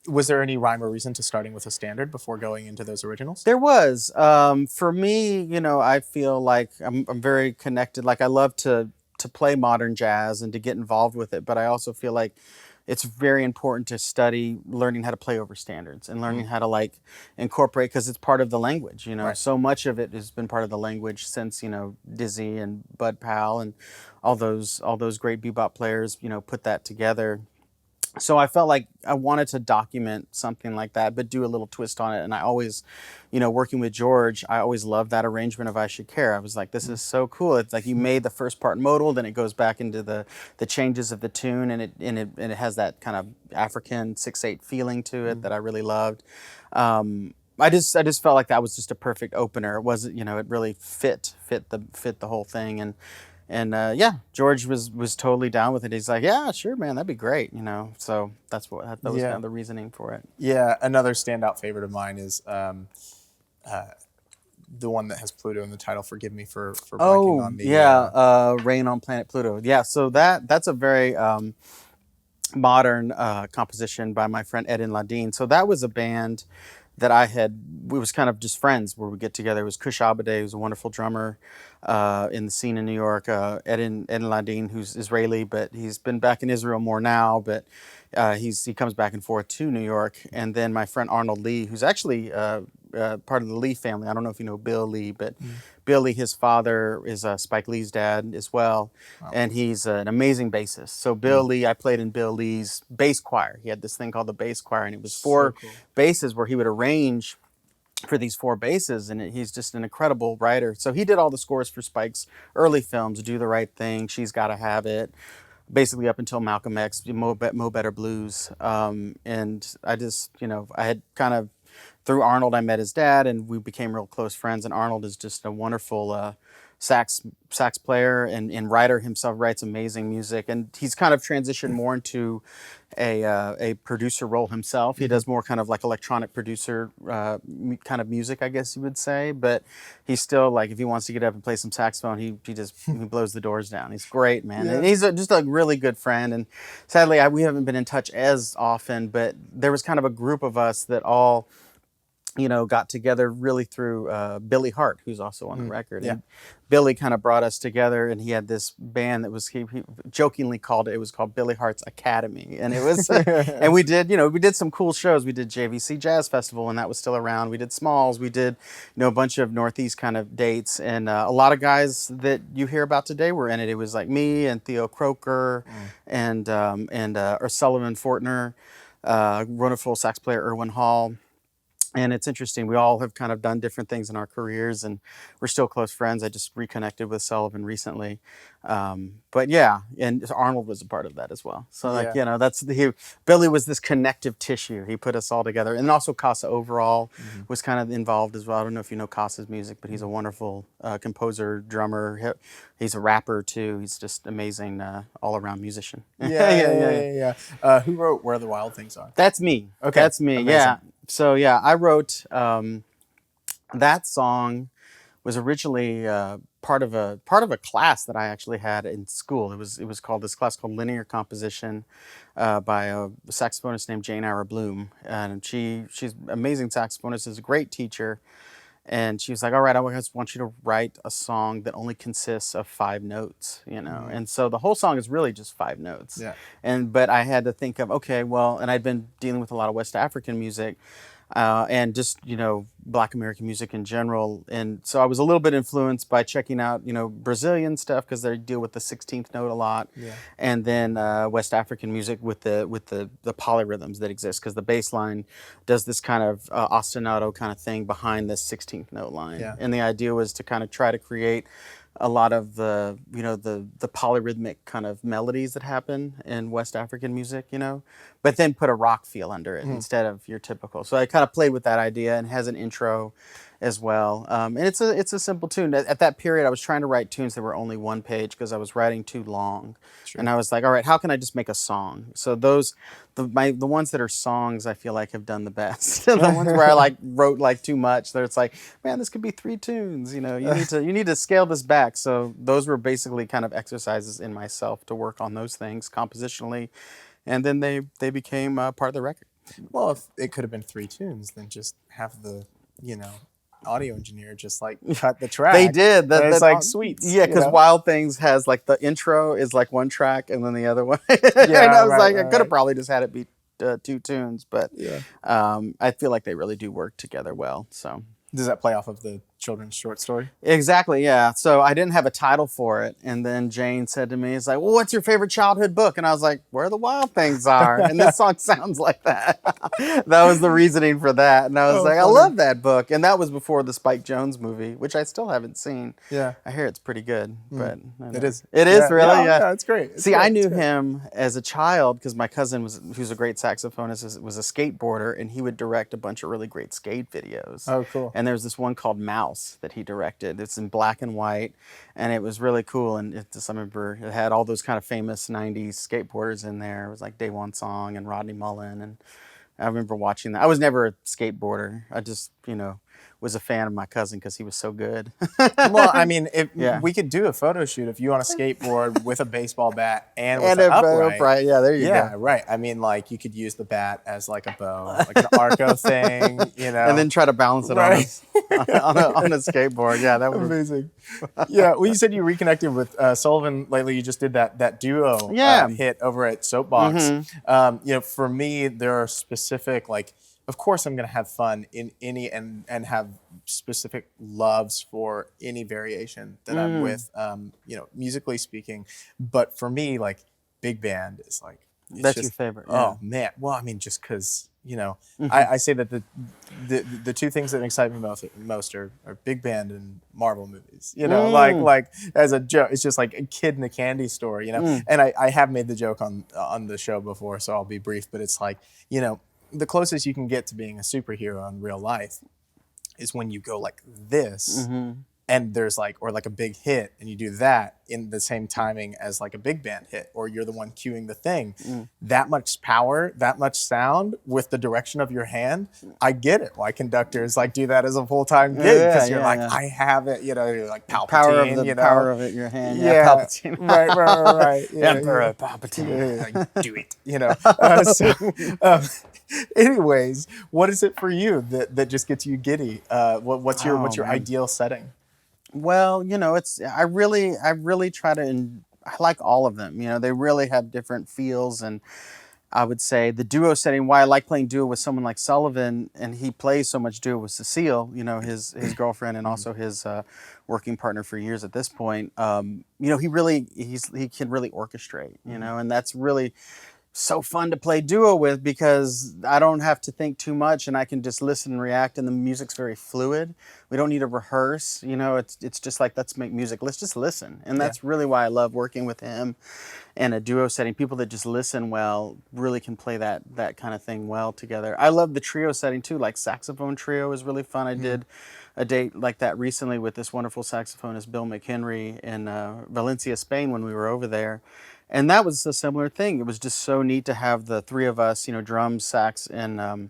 S1: was there any rhyme or reason to starting with a standard before going into those originals?
S2: There was. For me, I feel like I'm very connected. Like I love to play modern jazz and to get involved with it, but I also feel like it's very important to study learning how to play over standards and learning how to like incorporate, because it's part of the language.
S1: Right.
S2: So much of it has been part of the language since Dizzy and Bud Powell and all those great bebop players put that together. So I felt like I wanted to document something like that, but do a little twist on it. And I always, working with George, I always loved that arrangement of I Should Care. I was like, this is so cool. It's like you made the first part modal, then it goes back into the changes of the tune, and it has that kind of African 6/8 feeling to it that I really loved. I just felt like that was just a perfect opener. It wasn't, it really fit the whole thing. And yeah, George was totally down with it. He's like, yeah, sure, man, that'd be great, So that was kind of the reasoning for it.
S1: Yeah, another standout favorite of mine is the one that has Pluto in the title. Forgive me for blanking on the
S2: Rain on Planet Pluto. Yeah, so that's a very modern composition by my friend Edin Ladine. So that was a band that we was kind of just friends where we get together. It was Kush Abade, who's a wonderful drummer in the scene in New York. Edin Ladine, who's Israeli, but he's been back in Israel more now, but he comes back and forth to New York. And then my friend Arnold Lee, who's actually part of the Lee family. I don't know if you know Bill Lee, but Bill Lee, his father is Spike Lee's dad as well. Wow. And he's an amazing bassist. So Bill Lee, I played in Bill Lee's bass choir. He had this thing called the bass choir, and it was 4 basses where he would arrange for these 4 basses, and he's just an incredible writer. So he did all the scores for Spike's early films, Do the Right Thing, She's Gotta Have It, basically up until Malcolm X, Mo Better Blues. And I just, I had kind of through Arnold, I met his dad, and we became real close friends. And Arnold is just a wonderful sax player and writer himself. Writes amazing music, and he's kind of transitioned more into a producer role himself. He does more kind of like electronic producer kind of music, I guess you would say. But he's still like, if he wants to get up and play some saxophone, he blows the doors down. He's great, man.
S1: Yeah.
S2: And he's just a really good friend. And sadly, we haven't been in touch as often, but there was kind of a group of us that all, got together really through Billy Hart, who's also on the record.
S1: Yeah.
S2: And Billy kind of brought us together, and he had this band that was, he jokingly called it was called Billy Hart's Academy. And it was, and we did some cool shows. We did JVC Jazz Festival, and that was still around. We did Smalls. We did, a bunch of Northeast kind of dates. And a lot of guys that you hear about today were in it. It was like me and Theo Croker and Sullivan Fortner, wonderful sax player Erwin Hall. And it's interesting. We all have kind of done different things in our careers, and we're still close friends. I just reconnected with Sullivan recently. But yeah, and Arnold was a part of that as well. So Billy was this connective tissue. He put us all together. And also Casa overall was kind of involved as well. I don't know if you know Casa's music, but he's a wonderful composer, drummer. He's a rapper too. He's just amazing all-around musician.
S1: Yeah. Who wrote Where the Wild Things Are?
S2: That's me.
S1: Okay.
S2: That's me.
S1: Amazing.
S2: Yeah. So yeah, I wrote that song. Was originally part of a class that I actually had in school. It was called this class called Linear Composition by a saxophonist named Jane Ira Bloom, and she's an amazing saxophonist. Is a great teacher. And she was like, all right, I just want you to write a song that only consists of 5 notes, And so the whole song is really just 5 notes.
S1: Yeah.
S2: But I had to think of, okay, well, and I'd been dealing with a lot of West African music and just, Black American music in general. And so I was a little bit influenced by checking out, Brazilian stuff because they deal with the 16th note a lot.
S1: Yeah.
S2: And then West African music with the polyrhythms that exist, because the bass line does this kind of ostinato kind of thing behind the 16th note line.
S1: Yeah.
S2: And the idea was to kind of try to create a lot of the polyrhythmic kind of melodies that happen in West African music, but then put a rock feel under it instead of your typical. So I kind of played with that idea, and has an intro as well. And it's a simple tune. At that period, I was trying to write tunes that were only 1 page because I was writing too long. Sure. And I was like, all right, how can I just make a song? So the ones that are songs, I feel like have done the best. The ones where I wrote too much, that it's like, man, this could be 3 tunes. You need to scale this back. So those were basically kind of exercises in myself to work on those things compositionally, and then they became part of the record.
S1: Well, if it could have been 3 tunes, then just have the audio engineer just cut the track.
S2: They did.
S1: It's like Sweets.
S2: Yeah, because Wild Things has the intro is 1 track, and then the other one. And I was I could have probably just had it be 2 tunes, but I feel like they really do work together well. So
S1: does that play off of the children's short story?
S2: Exactly, yeah. So I didn't have a title for it, and then Jane said to me, "It's like, well, what's your favorite childhood book?" And I was like, "Where the Wild Things Are." And this song sounds like that. That was the reasoning for that, and I was like, funny. I love that book. And that was before the Spike Jonze movie, which I still haven't seen.
S1: Yeah,
S2: I hear it's pretty good, but
S1: it is.
S2: It is really.
S1: Yeah, it's great.
S2: See, I knew him as a child because my cousin who's a great saxophonist, was a skateboarder, and he would direct a bunch of really great skate videos.
S1: Oh, cool.
S2: And there's this one called Mouse that he directed. It's in black and white, and it was really cool. And I remember it had all those kind of famous 90s skateboarders in there. It was like Daewon Song and Rodney Mullen, and I remember watching that. I was never a skateboarder. I just, was a fan of my cousin because he was so good.
S1: Well, I mean, we could do a photo shoot if you on a skateboard with a baseball bat and with an upright.
S2: Yeah, there you go.
S1: Yeah, right. I mean, you could use the bat as a bow, like an Arco thing,
S2: and then try to balance it on a skateboard. Yeah, that would be
S1: amazing. Yeah, well, you said you reconnected with Sullivan lately. You just did that duo hit over at Soapbox. Mm-hmm. For me, there are specific of course I'm going to have fun in any and have specific loves for any variation that I'm with, musically speaking. But for me, big band is
S2: that's your favorite. Yeah.
S1: Oh man. Well, I mean, just because, I say that the 2 things that excite me most are big band and Marvel movies, like as a joke. It's just like a kid in a candy store, and I have made the joke on the show before, so I'll be brief, but it's the closest you can get to being a superhero in real life is when you go like this, and there's like, or like a big hit, and you do that in the same timing as like a big band hit, or you're the one cueing the thing. That much power, that much sound with the direction of your hand. I get it why conductors like do that as a full-time gig, because you're like, I have it, you know, you're like Palpatine,
S2: power of it in your hand.
S1: Yeah,
S2: Palpatine.
S1: right.
S2: Emperor Palpatine.
S1: Like, do it, you know. Anyways, what is it for you that just gets you giddy? What's your ideal setting?
S2: Well, you know, I really try to, I like all of them. You know, they really have different feels. And I would say the duo setting, why I like playing duo with someone like Sullivan, and he plays so much duo with Cecile, you know, his girlfriend, and also his working partner for years at this point. You know, he can really orchestrate, you know, and that's really so fun to play duo with, because I don't have to think too much and I can just listen and react, and the music's very fluid. We don't need to rehearse, you know, it's just like, let's make music, let's just listen. And that's really why I love working with him in a duo setting. People that just listen well really can play that kind of thing well together. I love the trio setting too, like saxophone trio is really fun. I did a date like that recently with this wonderful saxophonist Bill McHenry in Valencia, Spain, when we were over there. And that was a similar thing. It was just so neat to have the three of us, you know, drums, sax, and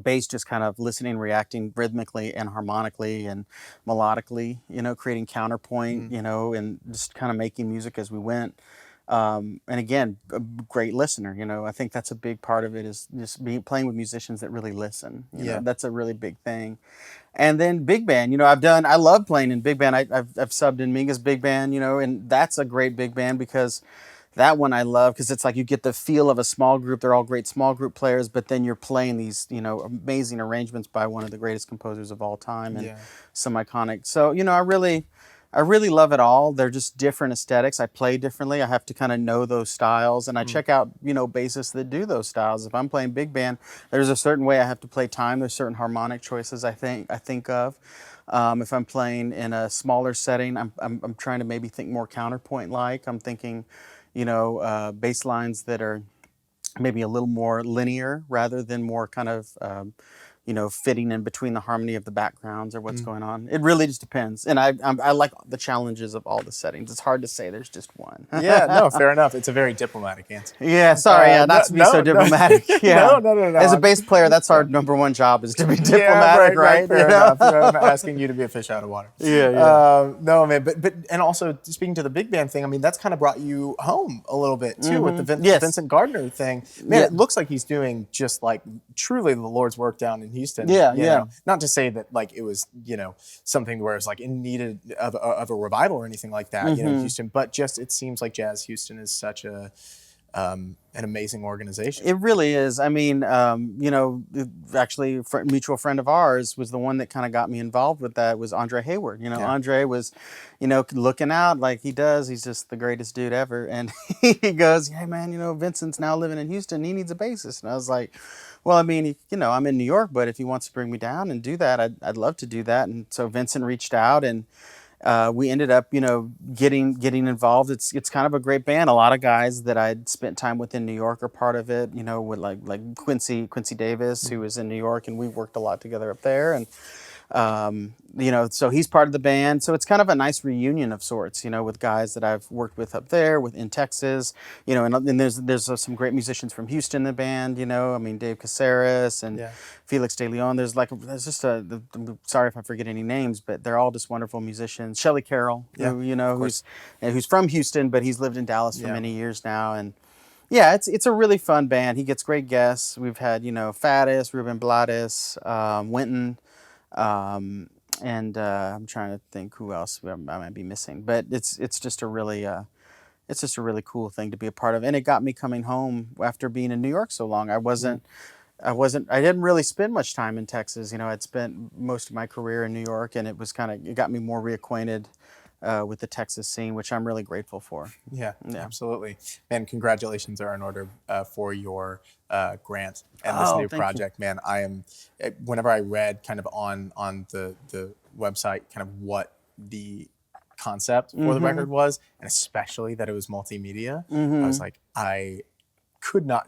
S2: bass, just kind of listening, reacting rhythmically and harmonically and melodically, you know, creating counterpoint, you know, and just kind of making music as we went. And again, a great listener, you know, I think that's a big part of it, is just playing with musicians that really listen. You know, that's a really big thing. And then big band, you know, I love playing in big band. I've subbed in Minga's big band, you know, and that's a great big band, because that one I love, because it's like you get the feel of a small group. They're all great small group players, but then you're playing these, you know, amazing arrangements by one of the greatest composers of all time, and some iconic. So, you know, I really love it all. They're just different aesthetics. I play differently. I have to kind of know those styles, and I check out, you know, bassists that do those styles. If I'm playing big band, there's a certain way I have to play time. There's certain harmonic choices I think of. If I'm playing in a smaller setting, I'm trying to maybe think more counterpoint like. I'm thinking, you know, bass lines that are maybe a little more linear rather than more kind of you know, fitting in between the harmony of the backgrounds or what's going on. It really just depends. And I like the challenges of all the settings. It's hard to say there's just one.
S1: Yeah, no, fair enough. It's a very diplomatic answer.
S2: Yeah, sorry, not to be so diplomatic. Yeah.
S1: No.
S2: As a bass player, that's our number one job, is to be diplomatic, right?
S1: Fair enough. I'm not asking you to be a fish out of water. No, man, but and also speaking to the big band thing, I mean, that's kind of brought you home a little bit too, with the Vincent Gardner thing. Man, it looks like he's doing just like truly the Lord's work down in Houston. You know? Not to say that like it was, you know, something where it's like in need of a revival or anything like that, you know, Houston, but just it seems like Jazz Houston is such an amazing organization.
S2: It really is. I mean, you know, actually a mutual friend of ours was the one that kind of got me involved with that, was Andre Hayward. You know, Andre was, you know, looking out like he does. He's just the greatest dude ever. And he goes, hey man, you know, Vincent's now living in Houston. He needs a bassist. And I was like, well, I mean, you know, I'm in New York, but if he wants to bring me down and do that, I'd love to do that. And so Vincent reached out, and we ended up, you know, getting involved. It's kind of a great band. A lot of guys that I'd spent time with in New York are part of it. You know, with like Quincy Davis, who was in New York, and we worked a lot together up there. And you know, so he's part of the band. So it's kind of a nice reunion of sorts, you know, with guys that I've worked with up there, in Texas, you know, and there's some great musicians from Houston in the band, you know. I mean, Dave Caceres and Felix De Leon. There's just I'm sorry if I forget any names, but they're all just wonderful musicians. Shelley Carroll, who, you know, who's from Houston, but he's lived in Dallas for many years now. And yeah, it's a really fun band. He gets great guests. We've had, you know, Faddis, Ruben Blades, Winton, and I'm trying to think who else I might be missing, but it's just a really cool thing to be a part of, and it got me coming home after being in New York so long. I didn't really spend much time in Texas. You know, I'd spent most of my career in New York, and it got me more reacquainted with the Texas scene, which I'm really grateful for.
S1: Yeah, absolutely. And congratulations are in order for your grant and this new project. Man, whenever I read kind of on the website kind of what the concept for the record was, and especially that it was multimedia, I was like, I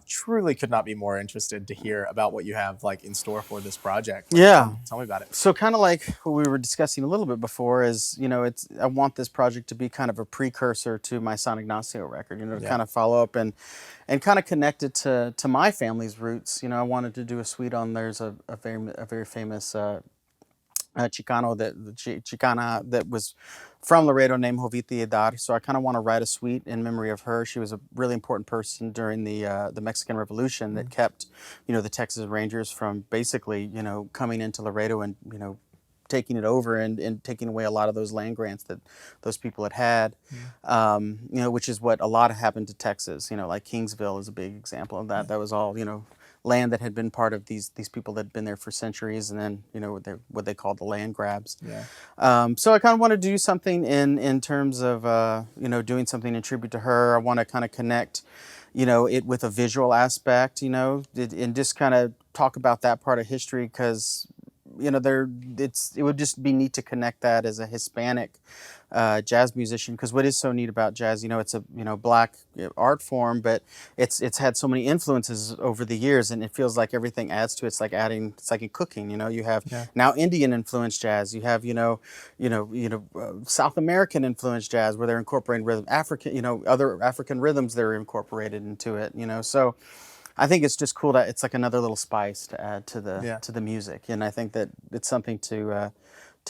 S1: truly could not be more interested to hear about what you have like in store for this project. Like,
S2: Yeah.
S1: tell me about it.
S2: So kind of like what we were discussing a little bit before is, I want this project to be kind of a precursor to my San Ignacio record, to
S1: Yeah.
S2: kind of follow up and kind of connect it to my family's roots. I wanted to do a suite on, there's a very famous Chicano Chicana that was from Laredo named Jovita Yedar. So I kind of want to write a suite in memory of her. She was a really important person during the Mexican Revolution that kept, the Texas Rangers from basically, coming into Laredo and, taking it over and taking away a lot of those land grants that those people had, which is what a lot happened to Texas. Like Kingsville is a big example of that.
S1: Yeah.
S2: That was all, land that had been part of these people that had been there for centuries, and then what they called the land grabs.
S1: Yeah.
S2: So I kind of want to do something in terms of doing something in tribute to her. I want to kind of connect it with a visual aspect, and just kind of talk about that part of history, because it would just be neat to connect that as a Hispanic jazz musician, because what is so neat about jazz, it's a black art form, but it's had so many influences over the years, and it feels like everything adds to it. It's like in cooking, you have now Indian influenced jazz, you have South American influenced jazz where they're incorporating rhythm, African, other African rhythms that are incorporated into it, so I think it's just cool that it's like another little spice to add to the music, and I think that it's something to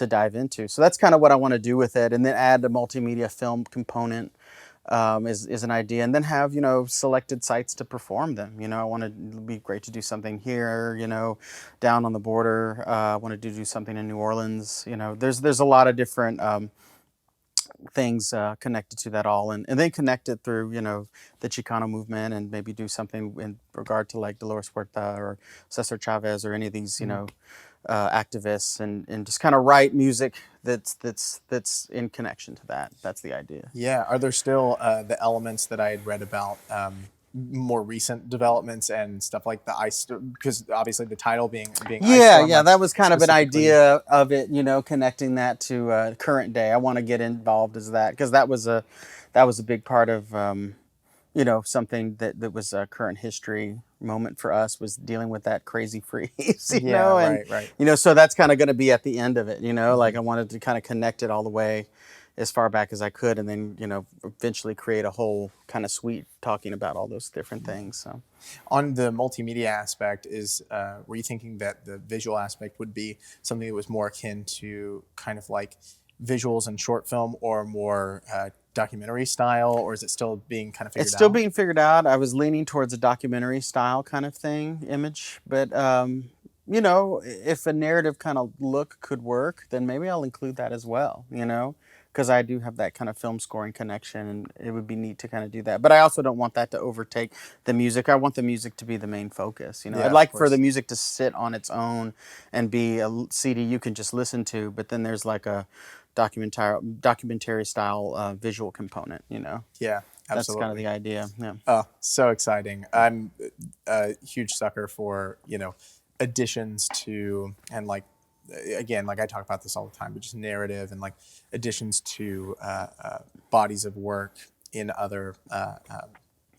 S2: dive into. So that's kind of what I want to do with it, and then add a multimedia film component is an idea, and then have selected sites to perform them. I want to be great to do something here, down on the border. I want to do something in New Orleans. There's a lot of different things connected to that all, and then connect it through the Chicano movement, and maybe do something in regard to like Dolores Huerta or Cesar Chavez or any of these activists, and just kind of write music that's in connection to that. That's the idea.
S1: Yeah. Are there still the elements that I had read about more recent developments and stuff like the ice? Because obviously the title being Ice Storm,
S2: Yeah, that was kind of an
S1: specifically.
S2: idea of it, connecting that to current day. I want to get involved as that, because that was a big part of something that was a current history moment for us, was dealing with that crazy freeze,
S1: Yeah.
S2: and
S1: Right.
S2: so that's kind of going to be at the end of it, like I wanted to kind of connect it all the way as far back as I could, and then eventually create a whole kind of suite talking about all those different things. So
S1: On the multimedia aspect, were you thinking that the visual aspect would be something that was more akin to kind of like visuals and short film, or more documentary style, or is it still being kind of figured out?
S2: it's still being figured out. I was leaning towards a documentary style kind of thing, image, but if a narrative kind of look could work, then maybe I'll include that as well, because I do have that kind of film scoring connection, and it would be neat to kind of do that. But I also don't want that to overtake the music. I want the music to be the main focus.
S1: Yeah,
S2: I'd
S1: of
S2: like for
S1: course.
S2: the music to sit on its own and be a CD you can just listen to, but then there's like a documentary style visual component.
S1: Yeah,
S2: That's kind of
S1: absolutely.
S2: the idea. Yeah.
S1: Oh, so exciting. I'm a huge sucker for, additions to, and like, again, like I talk about this all the time, but just narrative and like additions to bodies of work in other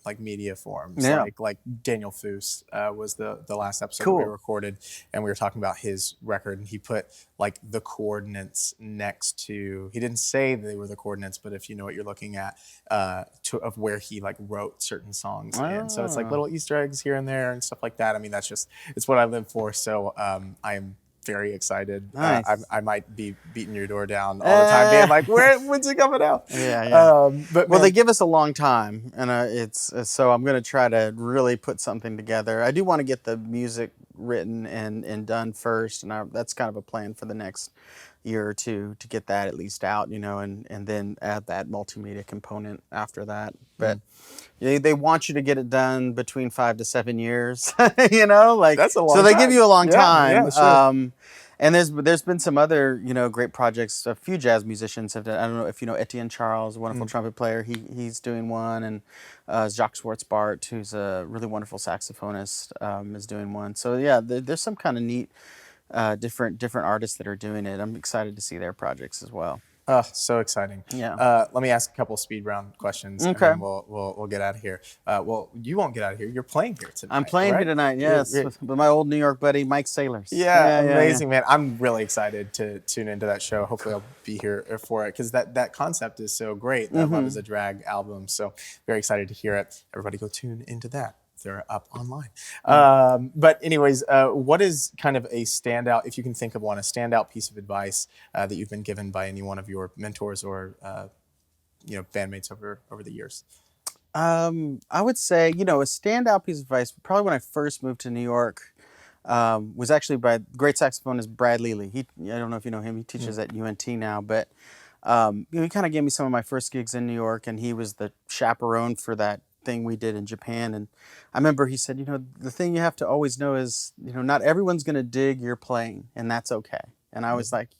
S1: like media forms.
S2: Yeah.
S1: Like Daniel Foose was the last episode that we
S2: Cool.
S1: recorded, and we were talking about his record, and he put like the coordinates next to, he didn't say they were the coordinates, but if you know what you're looking at, of where he like wrote certain songs in. So it's like little Easter eggs here and there and stuff like that. I mean, it's what I live for. So I am very excited.
S2: Nice.
S1: I might be beating your door down all the time, being like, when's it coming out?
S2: Yeah.
S1: But
S2: Well,
S1: man,
S2: they give us a long time, and so I'm going to try to really put something together. I do want to get the music written and done first, and that's kind of a plan for the next year or two, to get that at least out, and then add that multimedia component after that. But they want you to get it done between 5 to 7 years, like
S1: That's a long
S2: so they
S1: time.
S2: give you a long
S1: Yeah,
S2: time.
S1: yeah, sure.
S2: And there's been some other great projects. A few jazz musicians have done. I don't know if you know Etienne Charles, a wonderful trumpet player. He's doing one, and Jacques Schwartzbart, who's a really wonderful saxophonist, is doing one. So yeah, there's some kind of neat different artists that are doing it. I'm excited to see their projects as well.
S1: Oh, so exciting.
S2: Yeah.
S1: Let me ask a couple speed round questions, and
S2: Okay.
S1: then we'll get out of here. Well, you won't get out of here. You're playing here
S2: I'm
S1: tonight,
S2: playing here
S1: right?
S2: tonight, yes, with my old New York buddy, Mike Sailors.
S1: Yeah,
S2: Yeah, yeah, yeah.
S1: amazing, man. I'm really excited to tune into that show. Hopefully, I'll be here for it because that concept is so great. That Love is a Drag album. So very excited to hear it. Everybody go tune into that. They're up online. But anyways, what is kind of a standout, if you can think of one, a standout piece of advice that you've been given by any one of your mentors or bandmates over the years?
S2: I would say, a standout piece of advice, probably when I first moved to New York, was actually by great saxophonist Brad Lely. I don't know if you know him. He teaches at UNT now, but he kind of gave me some of my first gigs in New York, and he was the chaperone for that thing we did in Japan. And I remember he said, the thing you have to always know is, not everyone's going to dig your playing, and that's okay. And I was like,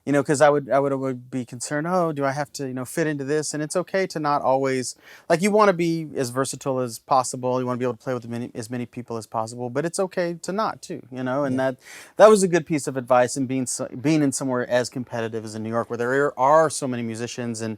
S2: because I would be concerned. Oh, do I have to fit into this? And it's okay to not always, like, you want to be as versatile as possible. You want to be able to play with as many people as possible. But it's okay to not too. And that was a good piece of advice. And being in somewhere as competitive as in New York, where there are so many musicians, and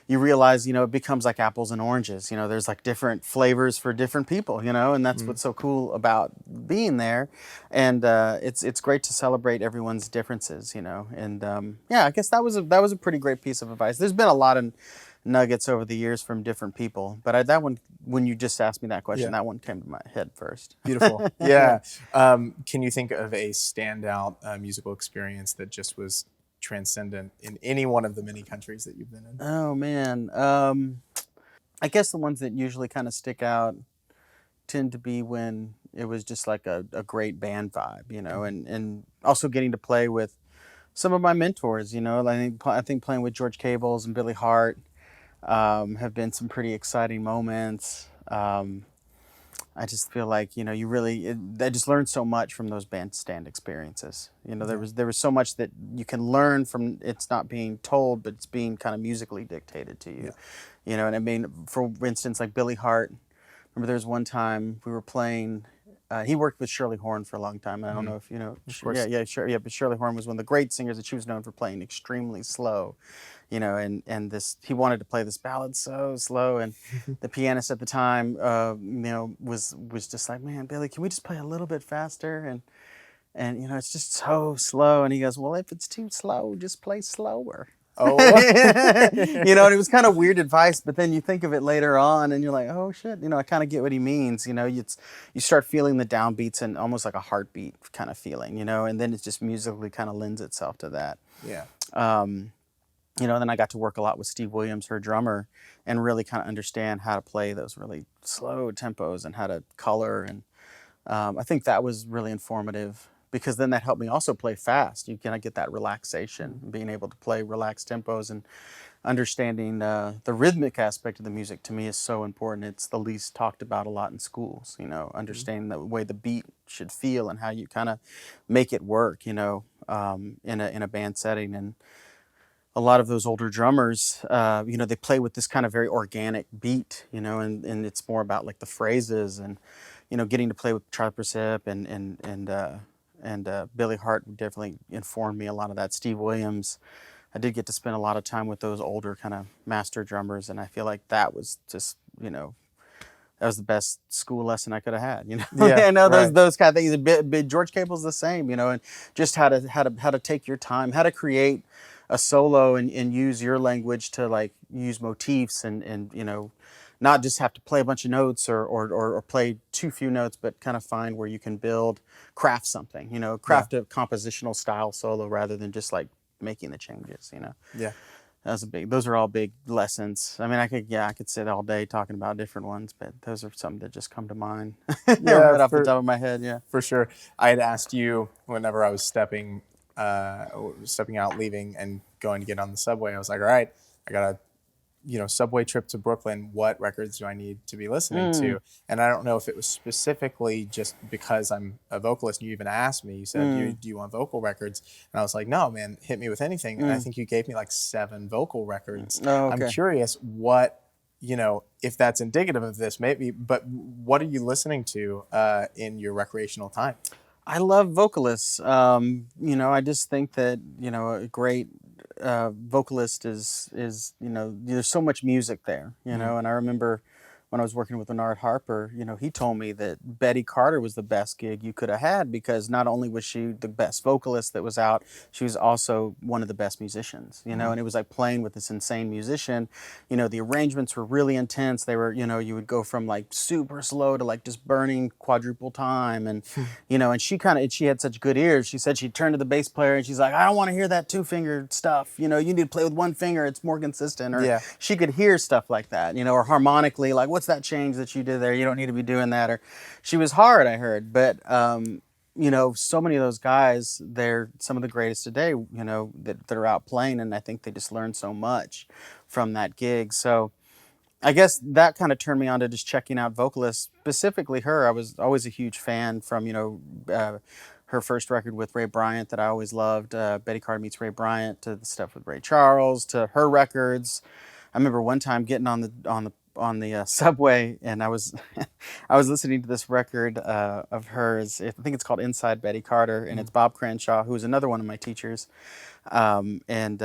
S2: you realize it becomes like apples and oranges. There's like different flavors for different people. And that's what's so cool about being there. And it's great to celebrate everyone's differences. And I guess that was a pretty great piece of advice. There's been a lot of nuggets over the years from different people, but that one, when you just asked me that question, that one came to my head first.
S1: Beautiful. Yeah. Can you think of a standout musical experience that just was transcendent in any one of the many countries that you've been in?
S2: Oh man, I guess the ones that usually kind of stick out tend to be when it was just like a great band vibe, and also getting to play with some of my mentors. I think playing with George Cables and Billy Hart have been some pretty exciting moments. I just feel like I just learned so much from those bandstand experiences. There was so much that you can learn from. It's not being told, but it's being kind of musically dictated to you. And I mean, for instance, like Billy Hart. Remember, there was one time we were playing. He worked with Shirley Horn for a long time, and I don't know if you know.
S1: Of course.
S2: Yeah. But Shirley Horn was one of the great singers, and she was known for playing extremely slow. And this, he wanted to play this ballad so slow, and the pianist at the time, was just like, man, Billy, can we just play a little bit faster? And it's just so slow. And he goes, well, if it's too slow, just play slower.
S1: Oh,
S2: And it was kind of weird advice, but then you think of it later on and you're like, oh shit, I kind of get what he means. You start feeling the downbeats and almost like a heartbeat kind of feeling, and then it just musically kind of lends itself to that.
S1: Yeah.
S2: Then I got to work a lot with Steve Williams, her drummer, and really kind of understand how to play those really slow tempos and how to color. And I think that was really informative, because then that helped me also play fast. You kind of get that relaxation, being able to play relaxed tempos, and understanding the rhythmic aspect of the music to me is so important. It's the least talked about a lot in schools, understanding the way the beat should feel and how you kind of make it work, in a band setting. And a lot of those older drummers, they play with this kind of very organic beat, and it's more about like the phrases, and, getting to play with Charlie Persip and Billy Hart definitely informed me a lot of that. Steve Williams, I did get to spend a lot of time with those older kind of master drummers, and I feel like that was just, that was the best school lesson I could have had.
S1: Yeah,
S2: those kind of things. George Cable's the same, and just how to take your time, how to create a solo and use your language to like use motifs and not just have to play a bunch of notes or play too few notes, but kind of find where you can craft something, craft a compositional style solo rather than just like making the changes,
S1: Yeah.
S2: Those are all big lessons. I mean, I could sit all day talking about different ones, but those are some that just come to mind right off the top of my head. Yeah,
S1: for sure. I had asked you whenever I was stepping out, leaving, and going to get on the subway. I was like, all right, I got a subway trip to Brooklyn. What records do I need to be listening to? And I don't know if it was specifically just because I'm a vocalist. And you even asked me. You said, "Do you want vocal records?" And I was like, "No, man, hit me with anything." And I think you gave me like 7 vocal records.
S2: Oh, okay.
S1: I'm curious what if that's indicative of this, maybe. But what are you listening to in your recreational time?
S2: I love vocalists. I just think that a great vocalist is there's so much music there, and I remember when I was working with Bernard Harper, he told me that Betty Carter was the best gig you could have had because not only was she the best vocalist that was out, she was also one of the best musicians, and it was like playing with this insane musician. The arrangements were really intense. They were, you would go from like super slow to like just burning quadruple time. And, and she had such good ears. She said she'd turn to the bass player and she's like, I don't want to hear that 2-finger stuff. You need to play with 1 finger. It's more consistent. Or she could hear stuff like that, or harmonically, like, what's that change that you did there? You don't need to be doing that. Or she was hard, I heard. But, so many of those guys, they're some of the greatest today, that are out playing. And I think they just learned so much from that gig. So I guess that kind of turned me on to just checking out vocalists, specifically her. I was always a huge fan from, her first record with Ray Bryant that I always loved, Betty Carter Meets Ray Bryant, to the stuff with Ray Charles, to her records. I remember one time getting on the subway, and I was I was listening to this record of hers. I think it's called Inside Betty Carter, and it's Bob Crenshaw, who was another one of my teachers, and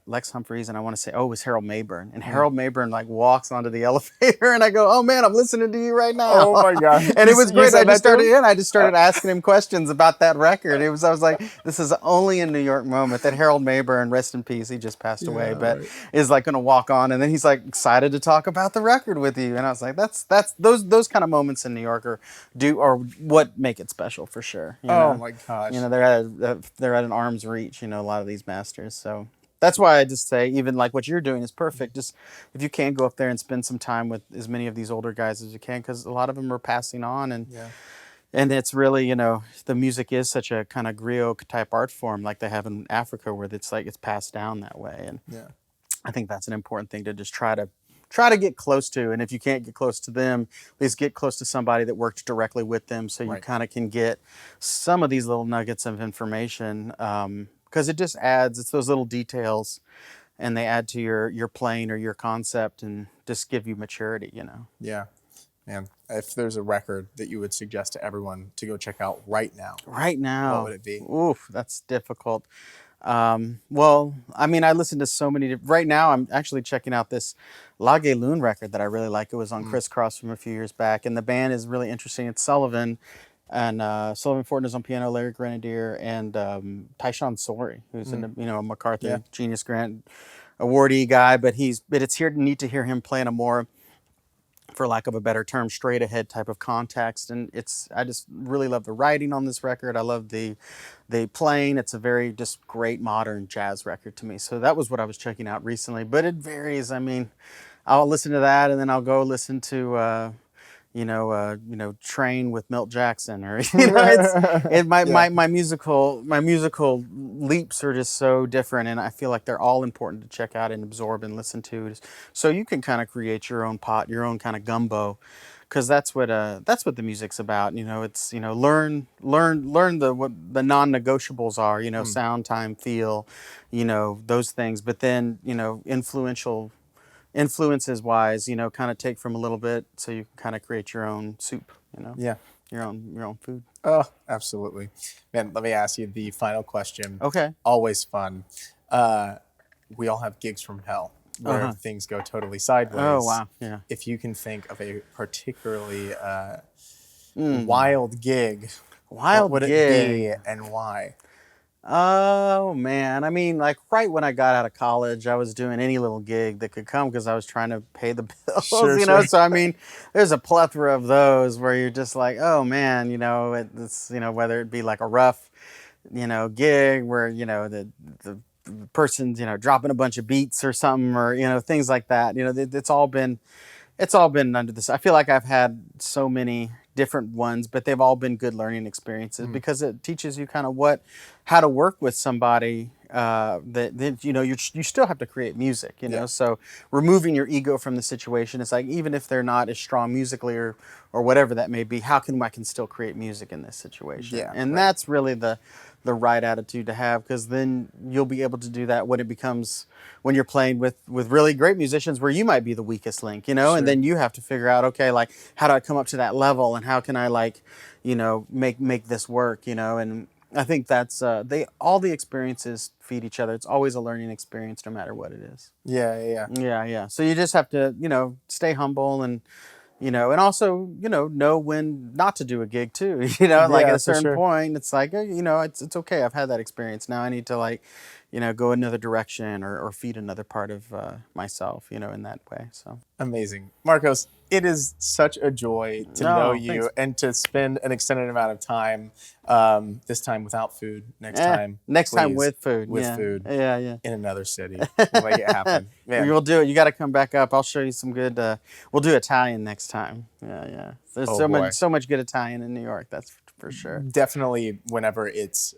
S2: Lex Humphreys, and I want to say, it was Harold Mayburn. And Harold Mayburn like walks onto the elevator, and I go, oh man, I'm listening to you right now.
S1: Oh my God.
S2: And it was great. I just started asking him questions about that record. I was like, this is only a New York moment that Harold Mayburn, rest in peace, he just passed away, but is like going to walk on, and then he's like excited to talk about the record with you. And I was like, that's those kind of moments in New York are what make it special for sure.
S1: Oh my gosh.
S2: They're at an arm's reach, a lot of these masters. So that's why I just say, even like what you're doing is perfect. Just if you can, go up there and spend some time with as many of these older guys as you can, because a lot of them are passing on, and it's really, the music is such a kind of griot type art form like they have in Africa, where it's like it's passed down that way. And I think that's an important thing to just try to get close to. And if you can't get close to them, at least get close to somebody that worked directly with them, so you kind of can get some of these little nuggets of information, because it just adds, it's those little details, and they add to your playing or your concept and just give you maturity,
S1: Yeah. Man, if there's a record that you would suggest to everyone to go check out right now, what would it be?
S2: Oof, that's difficult. Well, I mean, I listen to so many. Right now, I'm actually checking out this Lage Loon record that I really like. It was on Crisscross from a few years back, and the band is really interesting. It's Sullivan, and Sullivan Fortin is on piano, Larry Grenadier, and Tyshawn Sorey, who's a MacArthur Genius Grant awardee guy. But it's neat to hear him playing a more, for lack of a better term, straight ahead type of context. And I just really love the writing on this record. I love the playing. It's a very just great modern jazz record to me. So that was what I was checking out recently, but it varies. I mean, I'll listen to that, and then I'll go listen to Train with Milt Jackson, or my musical leaps are just so different, and I feel like they're all important to check out and absorb and listen to, so you can kind of create your own pot, your own kind of gumbo, because that's what the music's about. It's learn what the non-negotiables are. Sound, time, feel, those things, but then influences wise, kind of take from a little bit, so you can kind of create your own soup, your own food.
S1: Oh, absolutely. Man, let me ask you the final question.
S2: Okay.
S1: Always fun. We all have gigs from hell where things go totally sideways.
S2: Oh, wow. Yeah.
S1: If you can think of a particularly wild gig, what would it be and why?
S2: Oh man, I mean, like right when I got out of college, I was doing any little gig that could come because I was trying to pay the bills,
S1: Sure.
S2: So I mean, there's a plethora of those where you're just like, oh man, it's whether it be like a rough, gig where the person's dropping a bunch of beats or something, or things like that. It's all been under this. I feel like I've had so many different ones, but they've all been good learning experiences because it teaches you kind of how to work with somebody that you still have to create music, so removing your ego from the situation. It's like, even if they're not as strong musically or whatever that may be, I can still create music in this situation. And that's really the right attitude to have, because then you'll be able to do that when you're playing with really great musicians where you might be the weakest link, and then you have to figure out, okay, like, how do I come up to that level, and how can I make this work, and I think that's all the experiences feed each other. It's always a learning experience, no matter what it is.
S1: Yeah.
S2: Yeah. So you just have to, stay humble and, and also, know when not to do a gig too. Like at
S1: Yeah,
S2: a
S1: for
S2: certain
S1: sure.
S2: point, it's like, it's okay. I've had that experience. Now I need to like, go another direction or feed another part of myself, in that way. So
S1: Amazing. Marcos, it is such a joy to know
S2: no,
S1: you
S2: thanks.
S1: and to spend an extended amount of time, this time without food, next time,
S2: Next time
S1: please,
S2: with food.
S1: with
S2: Yeah.
S1: food
S2: Yeah.
S1: in another city. We'll make it happen. Man,
S2: We'll do it. You got to come back up. I'll show you some good. We'll do Italian next time. Yeah. There's
S1: oh boy.
S2: so much good Italian in New York. That's for sure.
S1: Definitely whenever it's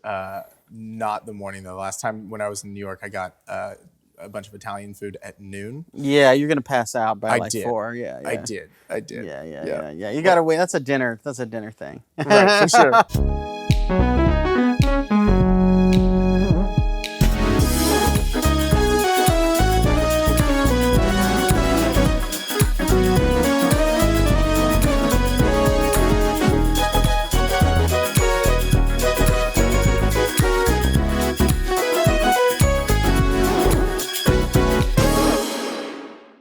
S1: not the morning, though. The last time when I was in New York, I got a bunch of Italian food at noon.
S2: Yeah, you're gonna pass out by
S1: I
S2: like
S1: did.
S2: 4. Yeah.
S1: I did.
S2: Yeah. You gotta wait. That's a dinner thing.
S1: Right, for sure.